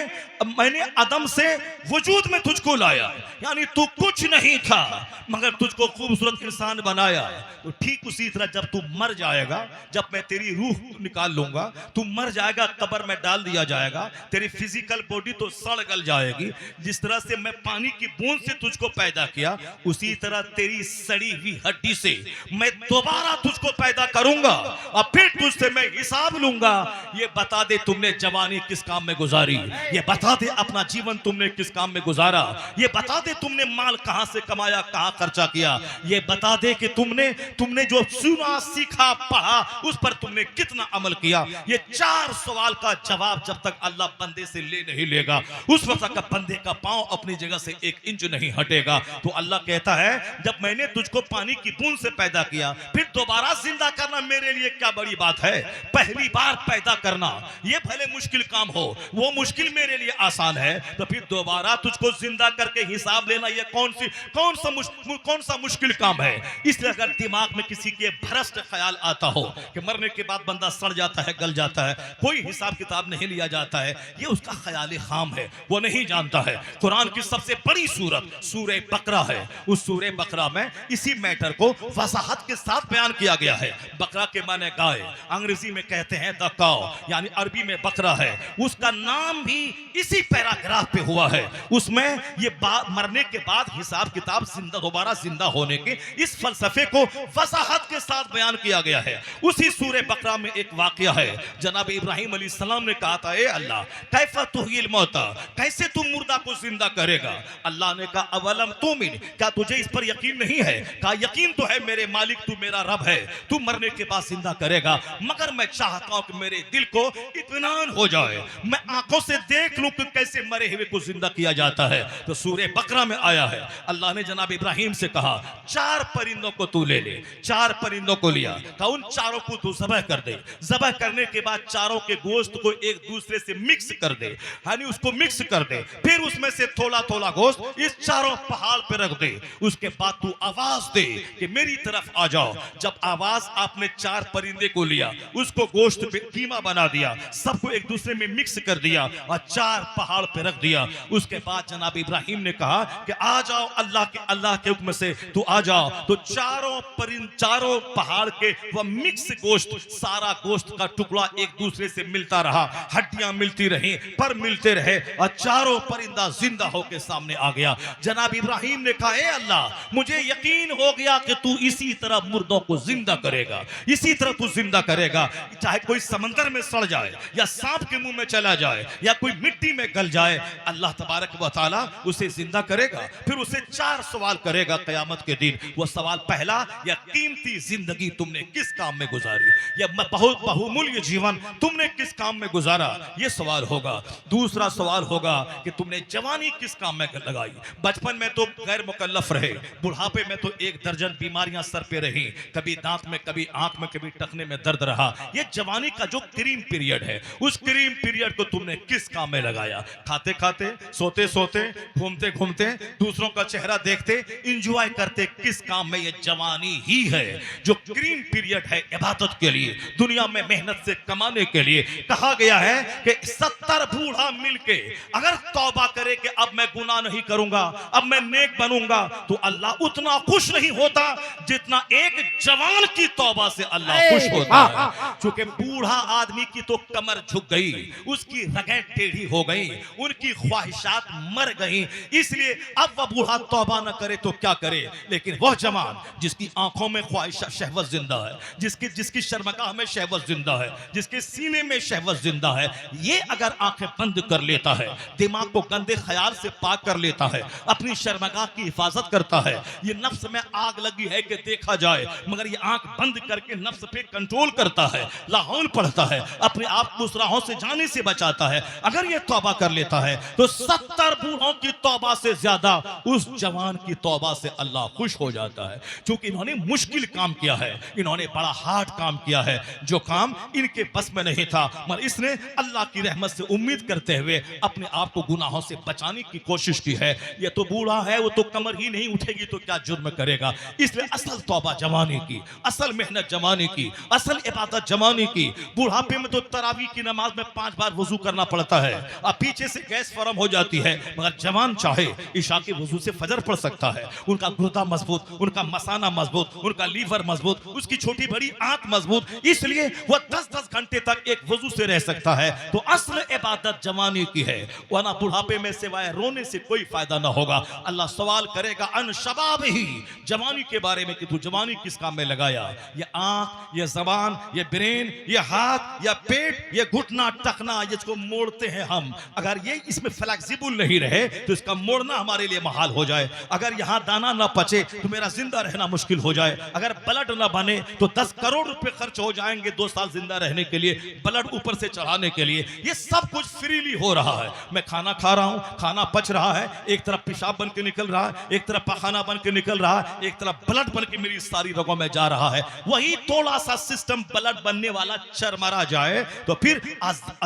अदम से वजूद में तुझको लाया, यानी तू कुछ नहीं था मगर तुझको खूबसूरत इंसान बनाया। तो ठीक उसी तरह जब तू मर जाएगा, जब मैं तेरी रूह निकाल लूंगा, तू मर जाएगा, कब्र में डाल दिया जाएगा, तेरी फिजिकल बॉडी तो सड़ गल जाएगी। जिस तरह से मैं पानी की बूंद से तुझको पैदा किया, उसी तरह तेरी सड़ी हुई हड्डी से मैं दोबारा तुझको पैदा करूंगा और फिर तुझसे मैं हिसाब लूंगा। ये बता दे तुमने जवानी किस काम में गुजारी, ये बता दे अपना जीवन तुमने किस काम में गुजारा, ये बता दे तुमने माल कहां से कमाया, कहां खर्चा किया, ये बता दे कि तुमने जो सुना सीखा पढ़ा उस पर तुमने कितना अमल किया। ये 4 सवाल का जवाब जब तक अल्लाह बंदे से ले नहीं लेगा, उस वक्त तक बंदे का पांव अपनी जगह से 1 इंच नहीं हटेगा। तो अल्लाह कहता है जब मैंने तुझको पानी की बूंद से पैदा किया, फिर दोबारा जिंदा करना मेरे लिए क्या बड़ी बात है। पहली बार पैदा करना ये भले मुश्किल काम हो, वो मुश्किल मेरे लिए आसान है, तो फिर दोबारा तुझको जिंदा करके हिसाब लेना ये कौन सा कौन सा मुश्किल काम है। इसलिए अगर दिमाग में किसी के भ्रष्ट ख्याल आता हो कि मरने के बाद बंदा सड़ जाता है, गल जाता है, कोई हिसाब किताब नहीं लिया जाता है, ये उसका ख्याल खाम है, वो नहीं जानता है। कुरान की सबसे बड़ी सूरत सूरह बकरा है। उस सूरह बकरा में इसी मैटर को वजाहत के साथ बयान किया गया है। बकरा के माने गाय, अंग्रेजी में कहते हैं द काउ, यानी अरबी में बकरा है। उसका नाम भी इसी पैराग्राफ पे हुआ है। उसमें ये मरने के बाद हिसाब किताब दोबारा जिंदा होने के इस फलसफे को वजाहत के साथ बयान किया गया है। उसी सूरह बकरा में एक वाकया है। जनाब इब्राहिम अलैहिस्सलाम ने कहा था, ए अल्लाह कैफा तुहिल मौता, कैसे तुम मुर्दा को जिंदा करेगा। अल्लाह ने कहा अवलम तुमिन, क्या तुझे इस पर यकीन नहीं है। कहा यकीन तो है मेरे मालिक, तू मेरा रब है, तू मरने के बाद जिंदा करेगा, मगर मैं चाहता हूं कि मेरे दिल को इत्मीनान हो जाए, मैं आंखों से देख लूं कि कैसे मरे हुए को जिंदा किया जाता है। तो सूरह बकरा में आया है, अल्लाह ने जनाब इब्राहिम से कहा 4 परिंदों को तू ले ले। 4 परिंदों को लिया, कहा उन चारों को तू ज़बह कर दे। ज़बह करने के बाद चारों के गोश्त को एक दूसरे से मिक्स कर दे, यानी उसको मिक्स कर दे। फिर उसमें से थोड़ा थोड़ा गोश्त इस चारों पहाड़ पे रख दे। उसके बाद तू आवाज दे कि मेरी तरफ आ जाओ। जब आवाज आपने 4 परिंदे को लिया, उसको गोश्त पे कीमा बना दिया, सबको एक दूसरे में मिक्स कर दिया और 4 पहाड़ पे रख दिया। उसके बाद जनाब इब्राहिम ने कहा कि आ जाओ, अल्लाह के हुक्म से तू आ जाओ। तो चारों पहाड़ के वह मिक्स गोश्त, सारा गोश्त का टुकड़ा एक दूसरे से मिलता रहा, हड्डियां मिलती रही, पर मिलते रहे और चारों परिंदा जिंदा होकर सामने आ गया। जनाब इब्राहिम ने कहा, ए अल्लाह मुझे यकीन हो गया कि तू इसी तरह मुर्दों को जिंदा करेगा, इसी तरह तू जिंदा करेगा। चाहे कोई समंदर में सड़ जाए या सांप के मुंह में चला जाए या कोई मिट्टी में गल जाए, अल्लाह तबारक व तआला उसे जिंदा करेगा। फिर उसे 4 सवाल करेगा क़यामत के दिन। वो सवाल पहला, या कीमती जिंदगी तुमने किस काम में गुजारी, या बहुत बहुमूल्य जीवन तुमने किस काम में गुजारा, ये सवाल होगा। दूसरा सवाल होगा कि तुमने जवानी किस काम में लगाई। बचपन में तो गैर मुकल्लफ रहे, बुढ़ापे में तो 1 दर्जन बीमारियां सर पे रही, कभी दांत में, कभी आंख में, कभी टखने में दर्द रहा। ये जवानी का जो क्रीम पीरियड है, उस क्रीम पीरियड को तुमने किस काम में लगाया। खाते खाते, सोते सोते, घूमते घूमते, दूसरों का चेहरा देखते, इंजॉय करते, किस काम में। ये जवानी ही है जो क्रीम पीरियड है इबादत के लिए, दुनिया में मेहनत से कमाने के लिए। कहा गया है कि 70 बूढ़ा मिलके अगर तौबा करे कि अब मैं गुनाह नहीं करूंगा, अब मैं नेक बनूंगा, तो अल्लाह उतना खुश नहीं होता जितना एक जवान की तौबा से अल्लाह खुश होता है। क्योंकि बूढ़ा आदमी की तो कमर झुक गई, उसकी रगें टेढ़ी हो गई, उनकी ख्वाहिशात मर गई, इसलिए अब वह बूढ़ा तौबा न करे तो क्या करे। लेकिन वह जवान जिसकी आंखों में ख्वाहिशा शहवत जिंदा है, जिसकी शर्मगाह में शहवत जिंदा है, जिसके सीने में शहवत जिंदा है, ये अगर आंखें बंद कर लेता है, दिमाग को गंदे ख्याल से पाक कर लेता है, अपनी शर्मगाह की हिफाजत करता है, ये नफ्स में आग लगी है कि देखा जाए, मगर ये आंख बंद करके नफ्स पे कंट्रोल करता है, लाहौल पढ़ता है, अपने आप को उस राहों से जाने से बचाता है, अगर ये तौबा कर लेता है तो 70 बूढ़ों की तौबा से ज्यादा उस जवान की तौबा से अल्लाह खुश हो जाता है। क्योंकि इन्होंने मुश्किल काम किया है, इन्होंने बड़ा हार्ड काम किया है, जो काम इनके बस में नहीं था, मगर इसने अल्लाह की रहमत से उम्मीद करते हुए अपने आप को गुनाहों से बचाने की कोशिश की है। ये तो बूढ़ा है, वो तो कमर ही नहीं उठेगी तो क्या जुर्म करेगा। इसलिए असल तौबा जवानी की, असल मेहनत जवानी की, असल इबादत जवानी की। बुढ़ापे में तो तरावी की नमाज में 5 बार वजू करना पड़ता है, अब पीछे से गैस फॉर्म हो जाती है, मगर जवान चाहे ईशा के वजू से फजर पढ़ सकता है। उनका गुर्दा मजबूत, उनका मसाना मजबूत, उनका लीवर मजबूत, उसकी छोटी बड़ी आंत मजबूत, इसलिए वह 10-10 घंटे तक एक वजू से रह सकता है। तो असल इबादत जवानी की है, वरना बुढ़ापे में सिवाय रोने से कोई फायदा ना होगा। अल्लाह सवाल करेगा अन शबाब ही, जवानी के बारे में कि तू जवानी किस काम में लगाया। ये आंख, ये जबान, ये ब्रेन, ये हाथ, ये पेट, ये घुटना टखना, जिसको मोड़ते हैं हम, अगर ये इसमें फ्लेक्सिबल नहीं रहे तो इसका मोड़ना हमारे लिए महाल हो जाए। अगर यहाँ दाना ना पचे तो मेरा जिंदा रहना मुश्किल हो जाए। अगर ब्लड ना बने तो 10 करोड़ रुपए खर्च हो जाएंगे 2 साल जिंदा रहने के लिए, ब्लड ऊपर से चढ़ाने के लिए। ये सब कुछ फ्रीली हो रहा है। मैं खाना खा रहा हूँ, खाना पच रहा है, एक तरफ पेशाब बन के निकल रहा है, एक तरफ पखाना बन के निकल रहा है, एक तरफ ब्लड बन के मेरी सारी रगों में जा रहा है। वही थोड़ा सा सिस्टम ब्लड बनने वाला चरमरा जाए तो फिर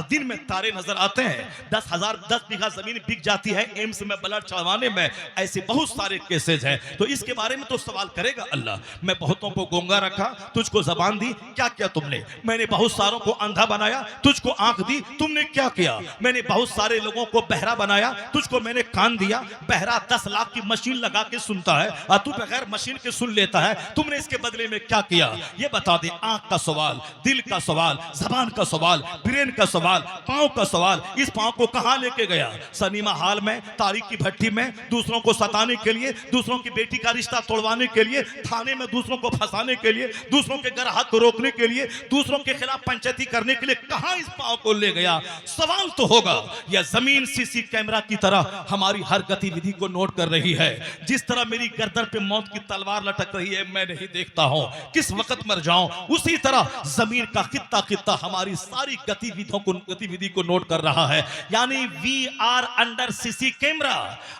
दिन में तारे नजर आते हैं। 10 बीघा जमीन बिक जाती है एम्स में ब्लड चढ़वाने में। ऐसे बहुत सारे केस मैसेज है, तो इसके बारे में तो सवाल करेगा अल्लाह। मैं बहुतों को गूंगा रखा, तुझको जबान दी, क्या किया तुमने? मैंने बहुत सारों को अंधा बनाया, तुझको आंख दी, तुमने क्या किया? मैंने बहुत सारे लोगों को बहरा बनाया, तुझको मैंने कान दिया। बहरा 10 लाख की मशीन लगा के सुनता है और तू बगैर मशीन के सुन लेता है, तुमने इसके बदले में क्या किया? ये बता दे। आंख का सवाल, दिल का सवाल, जबान का सवाल, ब्रेन का सवाल, पांव का सवाल। इस पांव को कहां लेके गया? सिनेमा हॉल में, तारीख की भट्टी में, दूसरों को सताने के लिए, दूसरों की बेटी का रिश्ता तोड़वाने के लिए, थाने में दूसरों को फंसाने के लिए, दूसरों के ग्राहक को रोकने के लिए, दूसरों के खिलाफ पंचायती करने के लिए कहां इस पांव को ले गया? सवाल तो होगा। यह जमीन सीसी कैमरा की तरह हमारी हर गतिविधि को नोट कर रही है। जिस तरह मेरी गर्दन पे मौत की तलवार लटक रही है, मैं नहीं देखता हूं किस वक्त मर जाऊं, उसी तरह जमीन का खित्ता खित्ता हमारी सारी गतिविधि को नोट कर रहा है। यानी we are under CC camera,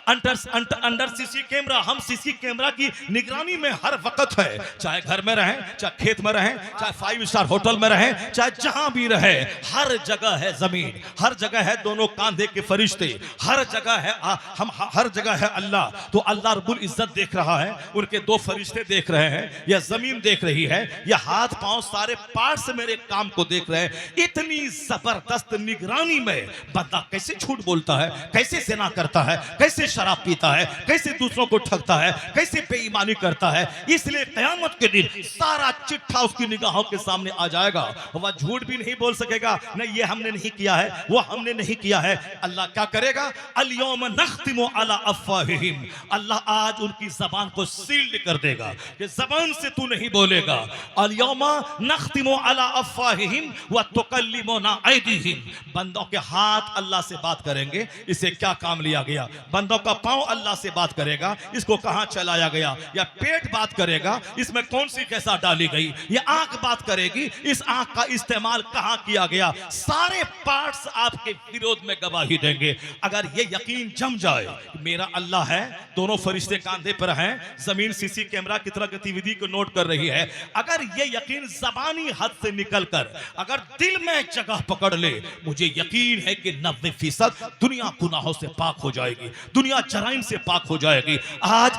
under CC camera. हम सीसी कैमरा की निगरानी में हर वक्त है, चाहे घर में रहें, चाहे खेत में रहें, चाहे 5 स्टार होटल में रहें, चाहे जहां भी रहे, हर जगह है जमीन, हर जगह है दोनों कांधे के फरिश्ते, हर जगह है हम, हर जगह है अल्लाह। तो अल्लाह रब्बुल इज्जत देख रहा है, उनके 2 फरिश्ते देख रहे हैं, यह जमीन देख रही है, यह हाथ पांव सारे पार्ट्स मेरे काम को देख रहे हैं। इतनी जबरदस्त निगरानी में बंदा कैसे झूठ बोलता है, कैसे ज़िना करता है, कैसे शराब पीता है, कैसे दूसरों को ठगता है, कैसे बेईमानी करता है। इसलिए क़यामत के दिन सारा चिट्ठा उसकी निगाहों के सामने आ जाएगा। वह झूठ भी नहीं बोल सकेगा, नहीं ये हमने नहीं किया है, वो हमने नहीं किया है। अल्लाह क्या करेगा? अल-यौम नख्तिमु अला अफ़वाहिहिम, अल्लाह आज उनकी जबान को सील्ड कर देगा कि जबान से तू नहीं बोलेगा। अल-यौम नख्तिमु अला अफ़वाहिहिम व तुकल्लिमुना ऐदीहिम, बंदों के हाथ अल्लाह से बात करेंगे। इसे क्या काम लिया गया? बंदों का पांव अल्लाह से बात करेगा, इसको कहां चलाया गया? या पेट बात करेगा, इसमें कौन सी कैसा डाली गई? या आंख बात करेगी, इस आंख का इस्तेमाल कहां किया गया? सारे पार्ट्स आपके विरोध में गवाही देंगे। अगर ये यकीन जम जाए कि मेरा अल्लाह है, दोनों फरिश्ते कांधे पर हैं, जमीन सीसी कैमरा की तरह गतिविधि को नोट कर रही है, अगर ये यकीन जबानी हद से निकलकर अगर दिल में जगह पकड़ ले, मुझे यकीन है कि 90% दुनिया गुनाहों से पाक हो जाएगी, दुनिया जराइम से पाक हो जाएगी। आज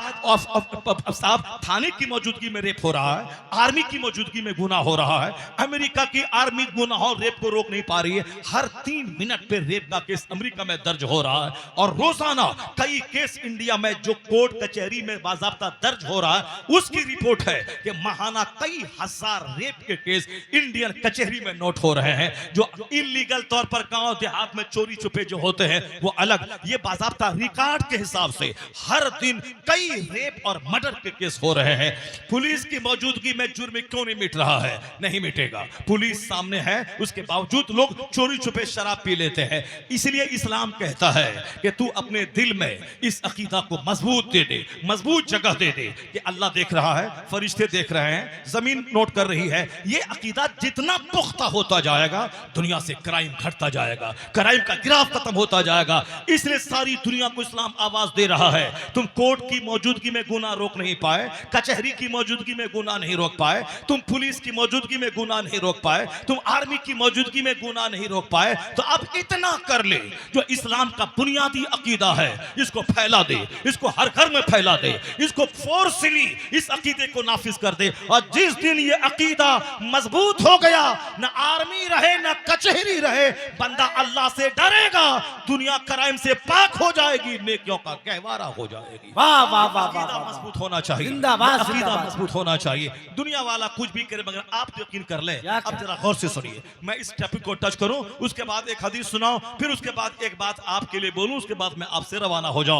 साहब थाने की मौजूदगी में रेप हो रहा है, आर्मी की मौजूदगी में गुनाह हो रहा है। अमेरिका की आर्मी गुनाहों रेप को रोक नहीं पा रही है। हर 3 मिनट पे रेप का केस अमेरिका में दर्ज हो रहा है और रोजाना कई केस इंडिया में जो कोर्ट कचहरी में बाज़ाब्ता दर्ज हो रहा है, उसकी रिपोर्ट है कि माहाना कई हजार रेप के केस इंडियन कचहरी में नोट हो रहे हैं। जो इलीगल तौर पर गांव देहात में चोरी छुपे जो होते हैं वो अलग, ये बाज़ाब्ता रिकॉर्ड के हिसाब से हर दिन कई रेप और मर्डर के केस हो रहे हैं। पुलिस की मौजूदगी में जुर्म क्यों नहीं मिट रहा है? नहीं मिटेगा। पुलिस सामने है, उसके बावजूद लोग चोरी छुपे शराब पी लेते हैं। इसलिए इस्लाम कहता है कि तू अपने दिल में इस अकीदा को मजबूत दे दे, मजबूत जगह दे दे कि अल्लाह देख रहा है, फरिश्ते देख रहे हैं, जमीन नोट कर रही है। ये अकीदा जितना पुख्ता होता जाएगा, दुनिया से क्राइम घटता जाएगा, क्राइम का गिराफ खत्म होता जाएगा। इसलिए सारी दुनिया को इस्लाम आवाज दे रहा है। तुम कोर्ट की मौजूदगी में गुनाह रोक नहीं पाए, कचहरी की मौजूदगी में गुनाह नहीं रोक पाए, तुम पुलिस की मौजूदगी में गुनाह नहीं रोक पाए, तुम आर्मी की मौजूदगी में गुनाह नहीं रोक पाए, तो अब इतना कर ले जो इस्लाम का बुनियादी अकीदा है, इसको फैला दे, इसको हर घर में फैला दे, इसको फोर्सली इस अकीदे को नाफिज कर दे। और जिस दिन ये अकीदा मजबूत हो गया, न आर्मी रहे न कचहरी रहे, बंदा अल्लाह से डरेगा, दुनिया क्राइम से पाक हो जाएगी, नेकियों का गहवारा हो जाएगी। वाह वाह वाह अकीदा वाह, मजबूत होना चाहिए, जिंदाबाद, अकीदा जिंदाबाद। मजबूत होना चाहिए। दुनिया वाला कुछ भी करे मगर आप तो यकीन कर ले। क्या अब जरा गौर से सुनिए, मैं इस टॉपिक को टच करूं, उसके बाद एक हदीस सुनाऊं, फिर उसके बाद एक बात आपके लिए बोलूं, उसके बाद मैं आपसे रवाना हो जाऊं।